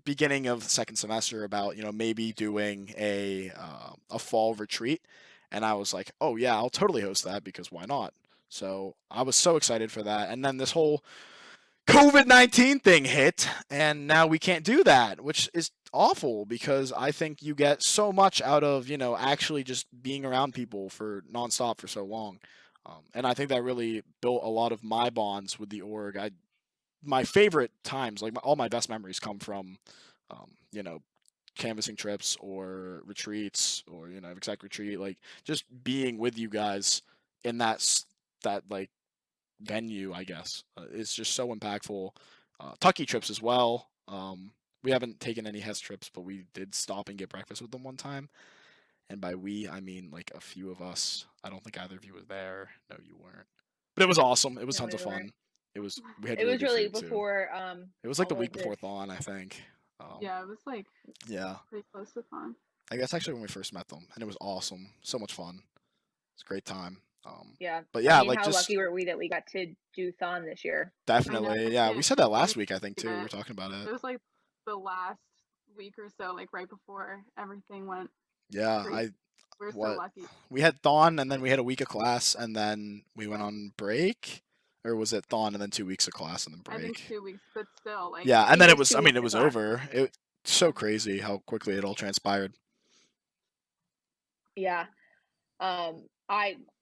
beginning of the second semester about maybe doing a fall retreat, and I was like, oh yeah, I'll totally host that because why not? So I was so excited for that, and then this whole COVID-19 thing hit, and now we can't do that, which is awful because I think you get so much out of actually just being around people for nonstop for so long. And I think that really built a lot of my bonds with the org. My favorite times, like all my best memories, come from, um, you know, canvassing trips or retreats or exec retreat, like just being with you guys in that like venue. I guess it's just so impactful. Tucky trips as well. We haven't taken any Hess trips, but we did stop and get breakfast with them one time. And by we, I mean like a few of us. I don't think either of you was there. No, you weren't. But it was awesome. It was No, tons we of weren't. fun. We had It really was good really food too. before It was like the all week of this. before Thawne, I think. Yeah, it was like Yeah, pretty close to fun. I guess actually when we first met them, and it was awesome. So much fun. It's a great time. Yeah. But I yeah, mean, like how just lucky were we that we got to do Thon this year? I know, definitely. I Yeah, we can't said that I last can't week, I think too. We believe were talking about it. it. It was like the last week or so, like right before everything went Yeah, crazy. We're so what lucky. we had Thawne, and then we had a week of class, and then we went on break, or was it Thawne and then 2 weeks of class and then I think break? 2 weeks, but still, like Yeah, I and think then it it was was. two I mean, weeks it of was class. over. It so crazy how quickly it all transpired. Yeah.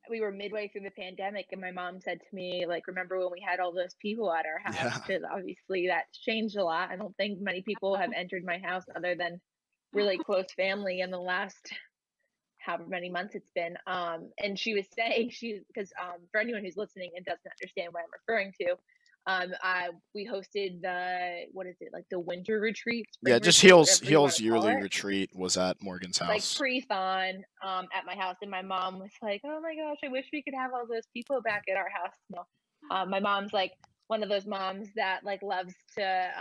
We were midway through the pandemic, and my mom said to me, like, remember when we had all those people at our house? Yeah, Because obviously that's changed a lot. I don't think many people have entered my house other than really close family in the last however many months it's been. And she was saying because for anyone who's listening and doesn't understand what I'm referring to, we hosted what is it, like the winter retreat, yeah. spring Just retreat, Heal's whatever you want Heal's to call yearly it, retreat was at Morgan's like house. pre-thon at my house, and my mom was like, oh my gosh, I wish we could have all those people back at our house. No, my mom's like one of those moms that like loves to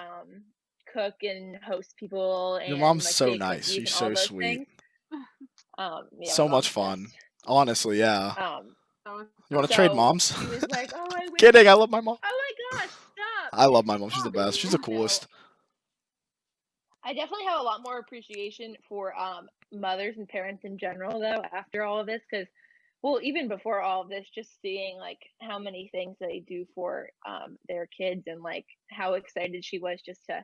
cook and host people Your and mom's like so bake nice. cookies She's and all so those sweet. things. Yeah, my So much mom's fun. just Honestly, yeah. That was You so want to trade so moms? she was like, oh, I wish Kidding. I love my mom. oh my gosh, stop. I love my mom. She's the Stop. best. She's the No, coolest. I definitely have a lot more appreciation for mothers and parents in general though after all of this, because well, even before all of this, just seeing like how many things they do for their kids, and like how excited she was just to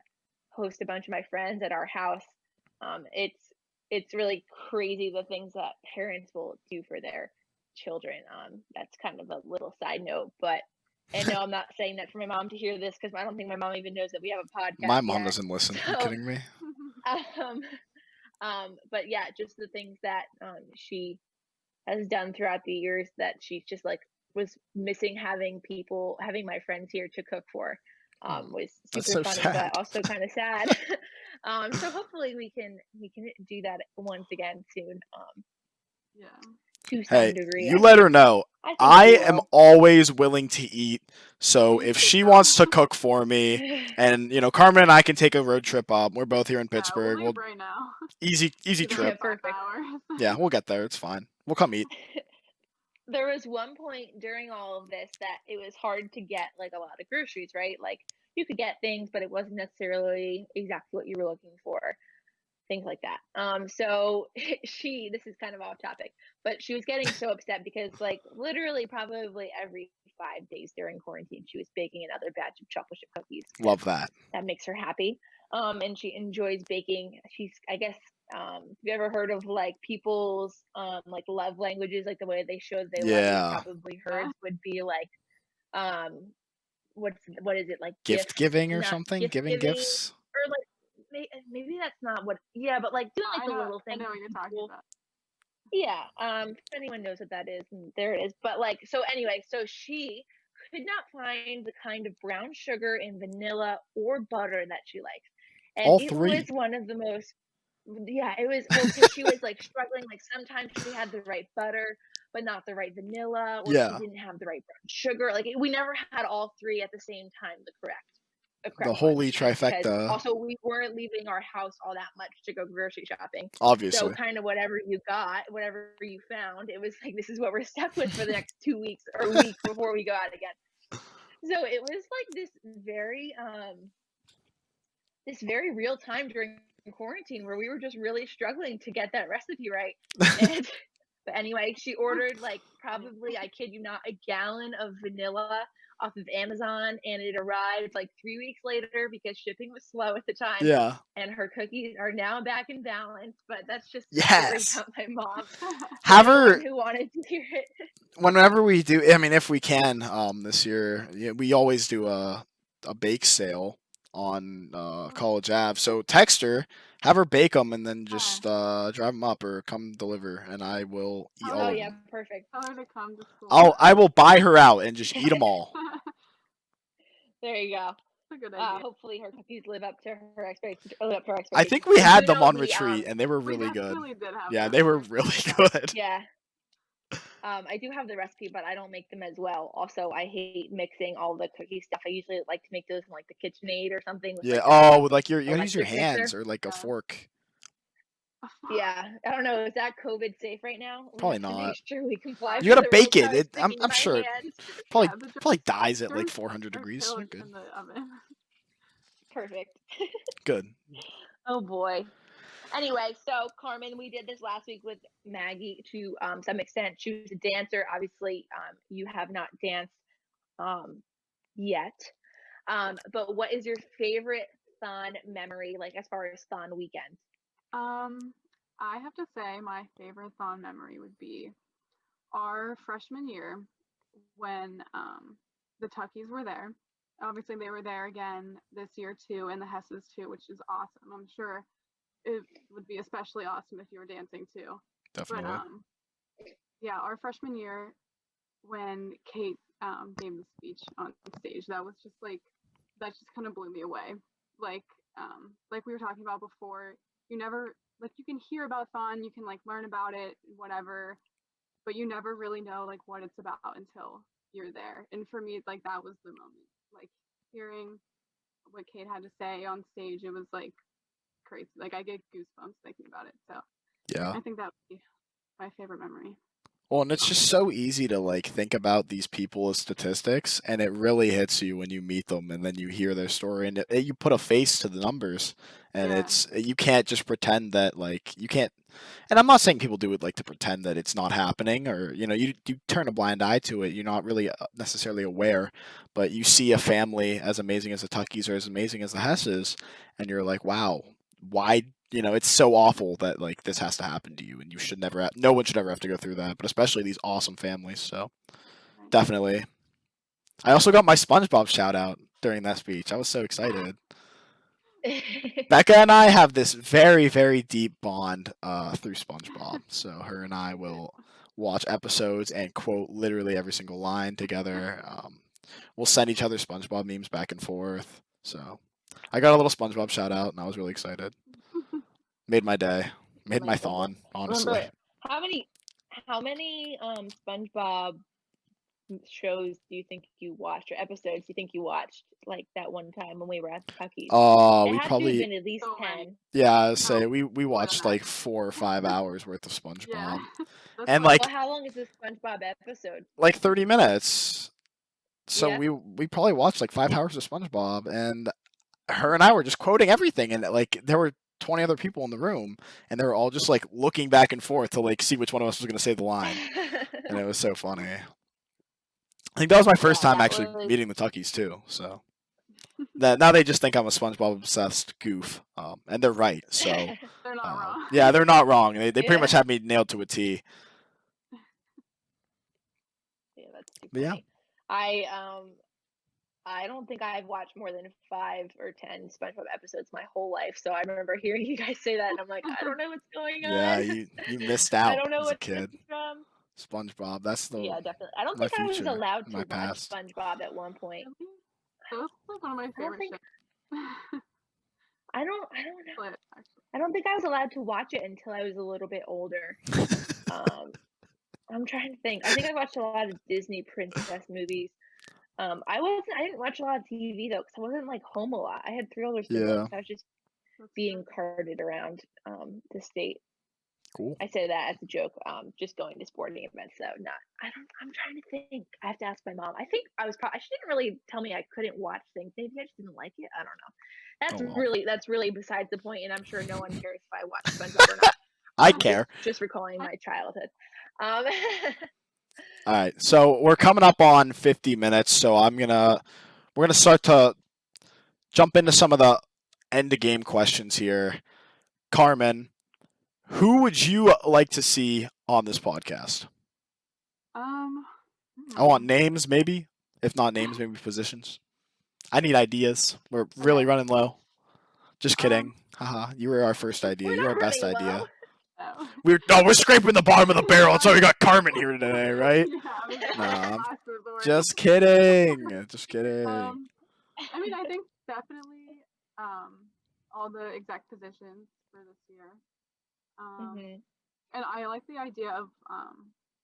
host a bunch of my friends at our house. It's really crazy the things that parents will do for their children. That's kind of a little side note, but and no, I'm not saying that for my mom to hear this, because I don't think my mom even knows that we have a podcast My mom yet. doesn't listen. You So kidding me? um but yeah, just the things that she has done throughout the years that she's just like was missing, having my friends here to cook for was That's super so funny sad. but also kind of sad. So hopefully we can do that once again soon, Yeah. to Hey, some degree. you let her know. I think I we am will. always willing to eat. So You if should she go. wants to cook for me, and Carmen and I can take a road trip up. We're both here in Yeah, we'll Pittsburgh. leave right now. Easy Be there in trip. Yeah, 5 perfect. hours. Yeah, we'll get there. It's fine. We'll come eat. There was one point during all of this that it was hard to get like a lot of groceries, right? Like you could get things, but it wasn't necessarily exactly what you were looking for. Things like that. So this is kind of off topic, but she was getting so upset because, like, literally probably every 5 days during quarantine, she was baking another batch of chocolate chip cookies because Love that. that makes her happy. And she enjoys baking. I guess, have you ever heard of like people's like love languages, like the way they show they love you? Yeah. Probably hers would be like, um, what is it, like Gift giving or not something? gift Giving giving, gifts? or like maybe that's not what. Yeah, but like doing like the little I things know for what you're talking people. about. Yeah, if anyone knows what that is, there it is. But like, so anyway, so she could not find the kind of brown sugar and vanilla or butter that she likes. And All it was three. one of the most, yeah, it was, well, because she was like struggling. Like sometimes she had the right butter, but not the right vanilla, or she Yeah. didn't have the right brown sugar. Like we never had all three at the same time, the The correct ones. holy Because trifecta, also we weren't leaving our house all that much to go grocery shopping. So obviously. kind of whatever you got, whatever you found, it was like, this is what we're stuck with for the next 2 weeks or a week before we go out again. So it was like this very real time during quarantine where we were just really struggling to get that recipe right. And but anyway, she ordered like probably, I kid you not, a gallon of vanilla off of Amazon, and it arrived like 3 weeks later because shipping was slow at the time. Yeah. And her cookies are now back in balance. But that's just a story Yes. about my mom. Have Anyone her who wanted to hear it. whenever we do. I mean, if we can, this year, we always do a bake sale on College Ave. So text her, have her bake them, and then just drive them up or come deliver, and I will eat Oh, all Oh of yeah, them. perfect. Tell her to come to school. I will buy her out and just eat them all. There you go. That's a good idea. Hopefully her cookies live up to her expectations. Live up to her I expectations. think we I had do them know on the retreat, and they were We really good. definitely did have Yeah, them. they were really good. Yeah. I do have the recipe, but I don't make them as well. Also, I hate mixing all the cookie stuff. I usually like to make those in like the KitchenAid or something with Yeah. like Oh, with like you gotta use your electric hands mixer. or like a Yeah. fork. Yeah, I don't know. Is that COVID safe right now? We Probably have to not. make sure we comply You with gotta the rules. bake it. I was I'm sticking my sure it hands. probably Yeah, the probably dies at like germs 400 are degrees. killed You're good. in the oven. Perfect. Good. Oh boy. Anyway, so Carmen, we did this last week with Maggie to some extent. She was a dancer. Obviously, you have not danced yet. But what is your favorite fun memory, like as far as fun weekends? I have to say my favorite thon memory would be our freshman year when the Tuckies were there. Obviously, they were there again this year too, and the Hesses too, which is awesome. I'm sure it would be especially awesome if you were dancing too. But Definitely. yeah, our freshman year when Kate gave the speech on stage, that was just like that just kind of blew me away. Like like we were talking about before, you never like you can hear about thon, you can like learn about it, whatever, but you never really know like what it's about until you're there. And for me, like that was the moment. Like hearing what Kate had to say on stage, it was like crazy. Like I get goosebumps thinking about it. So Yeah. I think that would be my favorite memory. Well, and it's just so easy to like think about these people as statistics, and it really hits you when you meet them and then you hear their story, and you put a face to the numbers, and Yeah. it's you can't just pretend that like you can't. And I'm not saying people do it like to pretend that it's not happening, or you turn a blind eye to it. You're not really necessarily aware, but you see a family as amazing as the Tuckies or as amazing as the Hesses, and you're like, wow, why it's so awful that like this has to happen to you, and you should never no one should ever have to go through that, but especially these awesome families. So Right. definitely. I also got my SpongeBob shout out during that speech. I was so excited. Becca and I have this very, very deep bond through SpongeBob. So her and I will watch episodes and quote literally every single line together. We'll send each other SpongeBob memes back and forth. So I got a little SpongeBob shout out, and I was really excited. Made my day. Made my thon, honestly. Remember, how many SpongeBob shows do you think you watched, or episodes do you think you watched, like that one time when we were at the Tuckies? Oh, It we had to have probably been at least So 10. many. yeah. I would say Oh, we more than watched that. like 4 or 5 hours worth of SpongeBob, Yeah. That's and why like Well, how long is this SpongeBob episode? 30 minutes. So Yeah. we probably watched like 5 hours of SpongeBob, and her and I were just quoting everything, and like there were 20 other people in the room, and they were all just like looking back and forth to like see which one of us was going to say the line, and it was so funny. I think that was my first Yeah, time that actually was. meeting the Tuckies too. So that now they just think I'm a SpongeBob obsessed goof, and they're right. So They're not wrong. yeah, they're not wrong. They pretty much Yeah. have me nailed to a T. Yeah, that's too But yeah, funny. I don't think I've watched more than 5 or 10 SpongeBob episodes my whole life. So I remember hearing you guys say that, and I'm like, I don't know what's going yeah, on. you missed I out don't know as a what this kid. is from. SpongeBob, that's the Yeah, definitely. I don't my think I was future, allowed my to watch past. SpongeBob at one point. Really? That was like one of my I don't favorite think shows. I don't know. But actually, I don't think I was allowed to watch it until I was a little bit older. Um, I'm trying to think. I think I watched a lot of Disney princess movies. I didn't watch a lot of TV though, because I wasn't like home a lot. I had 3 older Yeah, siblings. I was just that's being carted around the state. cool. I say that as a joke. Just going to sporting events though. Not. I don't. I'm trying to think. I have to ask my mom. I think I was. She didn't really tell me I couldn't watch things. Maybe I just didn't like it. I don't Oh know. well, That's really beside the point, and I'm sure no one cares if I watch SpongeBob or not. I Um, just care. just recalling my childhood. Um, All right, so we're coming up on 50 minutes, so we're gonna start to jump into some of the end of game questions here. Carmen, who would you like to see on this podcast? um, I want names, maybe. If not names, maybe positions. I need ideas. We're really okay. running low. Just um, kidding. Haha, you were our first idea. We're You're our not best running low. idea. no. We're scraping the bottom of the We're barrel. That's why we trying. got Carmen here today, right? Yeah, I was like, Nah, I'm last resort. just kidding. Just kidding. I mean, I think definitely all the exec positions for this year. hmm And I like the idea of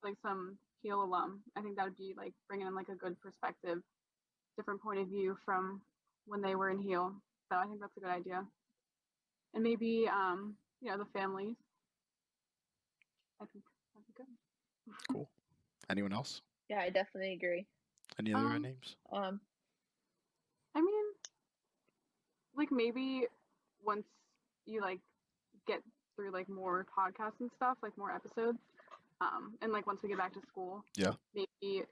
like some Heal alum. I think that would be like bringing in like a good perspective, different point of view from when they were in Heal. So I think that's a good idea. And maybe the families. I think that'd be good. Cool. Anyone else? Yeah, I definitely agree. Any other Um, names? Um, I mean, like maybe once you like get through like more podcasts and stuff, like more episodes, and like once we get back to school, Yeah. maybe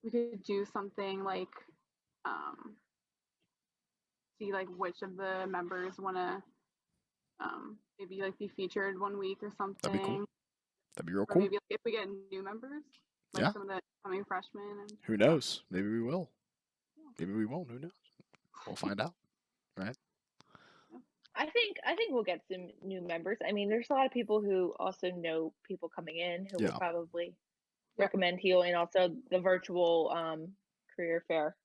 we could do something like um see like which of the members want to maybe like be featured one week or That'd be cool. something, That'd be real or cool. maybe like, if we get new members, like Yeah. some of the coming freshmen and Who stuff. knows? Maybe we will. Maybe we won't. Who knows? We'll find out. Right? I think we'll get some new members. I mean, there's a lot of people who also know people coming in who will Yeah. probably Yeah. recommend Heal, and also the virtual career fair.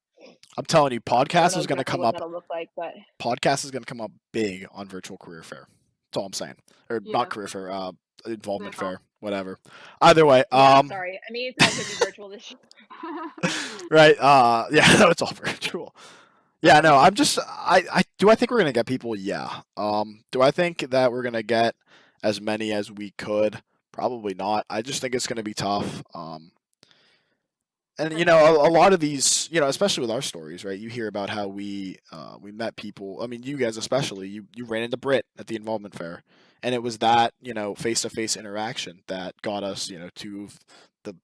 I'm telling you, I don't podcast know is going to exactly come what up. that'll look like, but Podcast is going to come up big on virtual career fair. That's all I'm saying. Or Yeah. not career fair. Involvement The fair. Whatever. Either way. yeah, sorry. I mean, it's all gonna be virtual this year. Right. Yeah. No, it's all virtual. Yeah. No. I think we're gonna get people. Yeah. Do I think that we're gonna get as many as we could? Probably not. I just think it's gonna be tough. And a lot of these, especially with our stories, right? You hear about how we met people. I mean, you guys especially. You ran into Brit at the involvement fair, and it was that face to face interaction that got us two of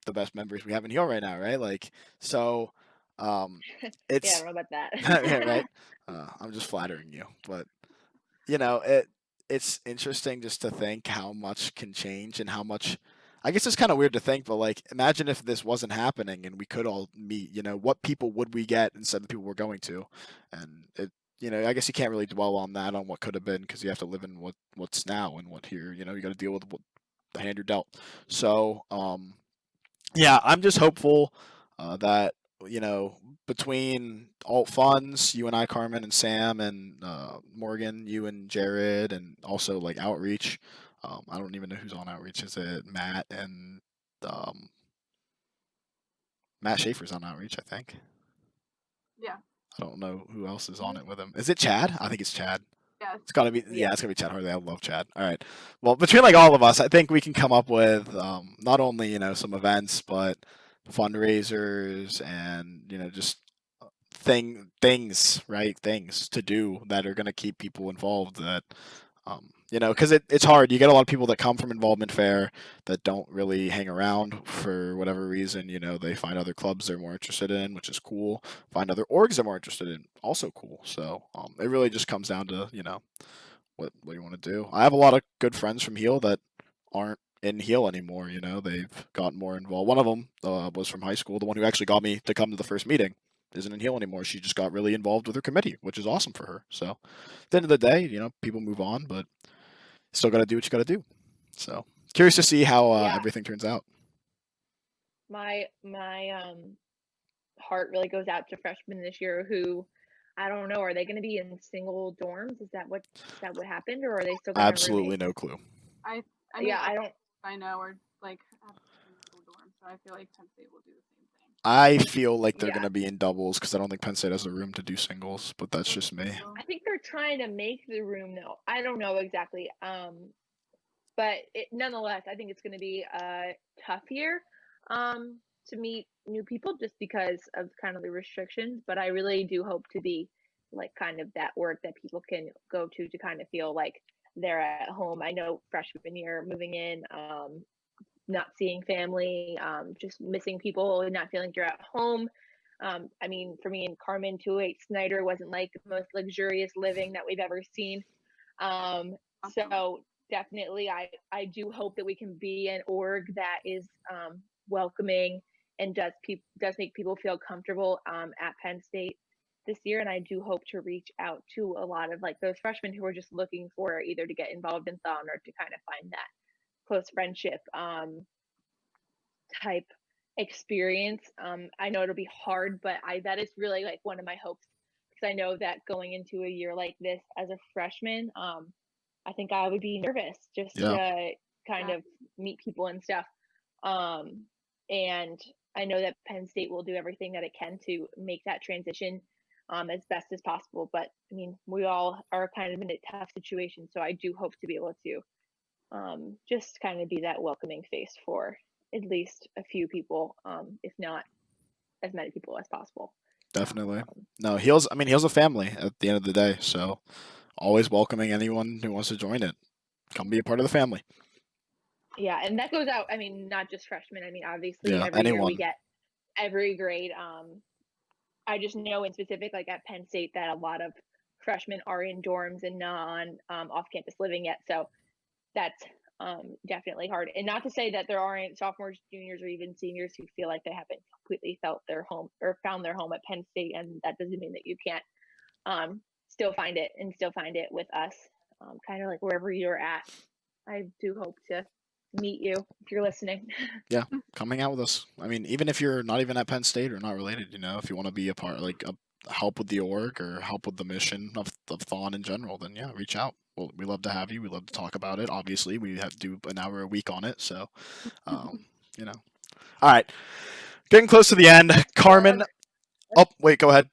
the best members we have in here right now, right? Like so, Yeah, I it's don't know about that. yeah, right. I'm just flattering you, but it's interesting just to think how much can change and how much. I guess it's kind of weird to think, but like, imagine if this wasn't happening and we could all meet. What people would we get instead of the people we're going to? And I guess you can't really dwell on that on what could have been because you have to live in what's now and what here. You got to deal with the hand you're dealt. So, yeah, I'm just hopeful that between alt funds, you and I, Carmen and Sam and Morgan, you and Jared, and also like outreach. I don't even know who's on outreach. Is it Matt and um, Matt Schaefer's on outreach? I think. Yeah. I don't know who else is on it with him. Is it Chad? I think it's Chad. Yes. It's gotta be. Yeah, Yeah. it's gonna be Chad Harley. I love Chad. All right. Well, between like all of us, I think we can come up with not only some events, but fundraisers and just things to do that are going to keep people involved. That because it's hard. You get a lot of people that come from involvement fair that don't really hang around for whatever reason. They find other clubs they're more interested in, which is cool. Find other orgs they're more interested in, also cool. So it really just comes down to what you want to do. I have a lot of good friends from Heal that aren't in Heal anymore. They've gotten more involved. One of them was from high school. The one who actually got me to come to the first meeting isn't in Heal anymore. She just got really involved with her committee, which is awesome for her. So at the end of the day, people move on, but still got to do what you got to do. So curious to see how everything turns out. My heart really goes out to freshmen this year who, I don't know, are they going to be in single dorms? Is that what happened, or are they still going to Absolutely no clue. I know, or like have single dorm, so I feel like Penn State will do the same thing. I feel like they're going to be in doubles because I don't think Penn State has the room to do singles, but that's just me. I think they're trying to make the room though. I don't know exactly. But nonetheless, I think it's going to be a tough year to meet new people just because of kind of the restrictions. But I really do hope to be like kind of that work that people can go to kind of feel like they're at home. I know freshman year moving in, not seeing family, just missing people and not feeling you're at home. I mean, for me and Carmen, 208 Snyder wasn't like the most luxurious living that we've ever seen. So definitely, I do hope that we can be an org that is welcoming and does make people feel comfortable at Penn State this year. And I do hope to reach out to a lot of like those freshmen who are just looking for either to get involved in Thon or to kind of find that close friendship type experience. I know it'll be hard, but that is really like one of my hopes, because I know that going into a year like this as a freshman, I think I would be nervous just to kind of meet people and stuff. And I know that Penn State will do everything that it can to make that transition as best as possible. But I mean, we all are kind of in a tough situation, so I do hope to be able to just kind of be that welcoming face for at least a few people, if not as many people as possible. Definitely. No, Heal's a family at the end of the day, so always welcoming anyone who wants to join it. Come be a part of the family. Yeah, and that goes out, I mean, not just freshmen. I mean, obviously every anyone. year we get every grade. I just know in specific, like at Penn State, that a lot of freshmen are in dorms and not on off-campus living yet. So that's definitely hard. And not to say that there aren't sophomores, juniors, or even seniors who feel like they haven't completely felt their home or found their home at Penn State, and that doesn't mean that you can't still find it with us, kind of like wherever you're at. I do hope to meet you if you're listening. Yeah, come hang out with us. I mean, even if you're not even at Penn State or not related, if you want to be a part, like help with the org or help with the mission of Thon in general, then yeah, reach out. Well, we love to have you. We love to talk about it. Obviously, we have to do an hour a week on it. So, All right, getting close to the end. Carmen. Oh, wait, go ahead.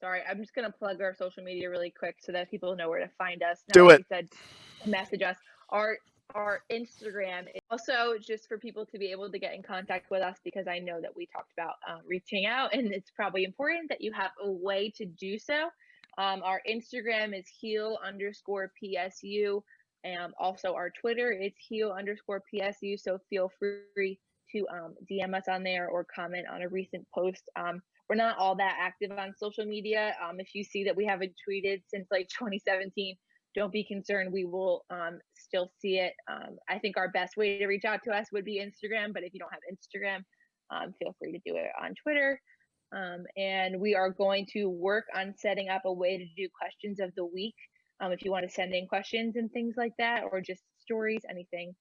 Sorry, I'm just gonna plug our social media really quick so that people know where to find us. Do it. You said message us. Our Instagram is also just for people to be able to get in contact with us, because I know that we talked about reaching out, and it's probably important that you have a way to do so. Our Instagram is heal_PSU. Also our Twitter is heal_PSU. So feel free to DM us on there or comment on a recent post. We're not all that active on social media. If you see that we haven't tweeted since like 2017, don't be concerned. We will still see it. I think our best way to reach out to us would be Instagram, but if you don't have Instagram, feel free to do it on Twitter. And we are going to work on setting up a way to do questions of the week. If you want to send in questions and things like that, or just stories, anything.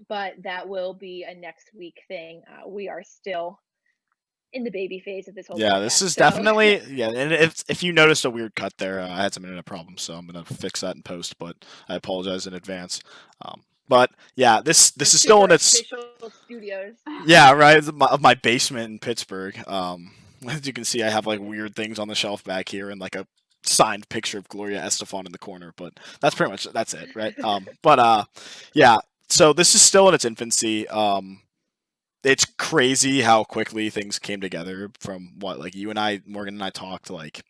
But that will be a next week thing. We are still in the baby phase of this whole podcast, This is definitely and if you noticed a weird cut there, I had some internet problems, so I'm gonna fix that in post, but I apologize in advance. But yeah, this is still in its studios. Yeah, right, of my basement in Pittsburgh. As you can see, I have like weird things on the shelf back here and like a signed picture of Gloria Estefan in the corner, but that's pretty much it, right? Yeah, so this is still in its infancy. it's crazy how quickly things came together from what, like, you and I, Morgan and I talked like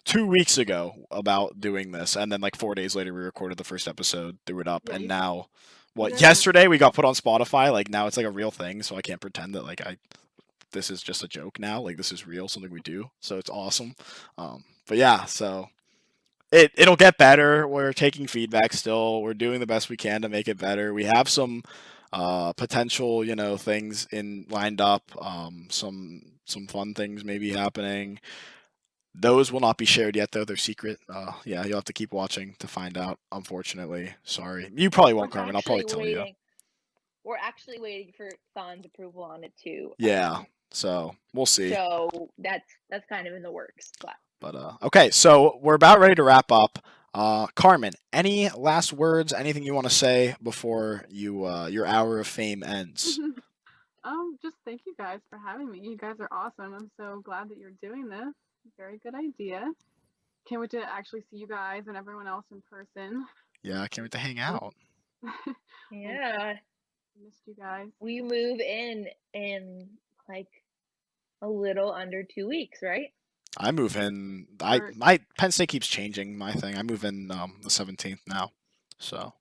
2 weeks ago about doing this, and then like 4 days later we recorded the first episode, threw it up, Yeah, and you now what, guys yesterday we got put on Spotify. Like, now it's like a real thing, so I can't pretend that like I this is just a joke now. Like, this is real, something we do. So it's awesome. But yeah, so it'll get better. We're taking feedback still. We're doing the best we can to make it better. We have some potential, things in lined up. Some fun things maybe happening. Those will not be shared yet, though. They're secret. Yeah, you'll have to keep watching to find out. Unfortunately, sorry. You probably We're won't, Carmen. I'll probably actually tell you. waiting. We're actually waiting for Thon's approval on it too. Yeah. So we'll see. So that's kind of in the works. But okay, so we're about ready to wrap up. Carmen, any last words? Anything you want to say before your hour of fame ends? Just thank you guys for having me. You guys are awesome. I'm so glad that you're doing this. Very good idea. Can't wait to actually see you guys and everyone else in person. Yeah, I can't wait to hang out. Yeah. Missed you guys. We move in like a little under 2 weeks, right? I move in. My Penn State keeps changing my thing. I move in the 17th now. So.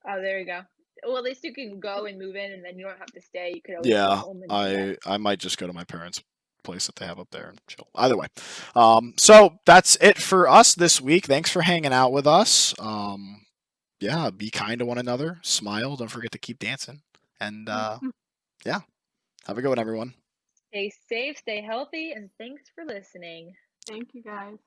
Oh, there you go. Well, at least you can go and move in, and then you don't have to stay. You could always go Yeah, home and do that. I might just go to my parents' place that they have up there and chill. Either way, so that's it for us this week. Thanks for hanging out with us. Yeah, be kind to one another. Smile. Don't forget to keep dancing. And yeah, have a good one, everyone. Stay safe, stay healthy, and thanks for listening. Thank you guys.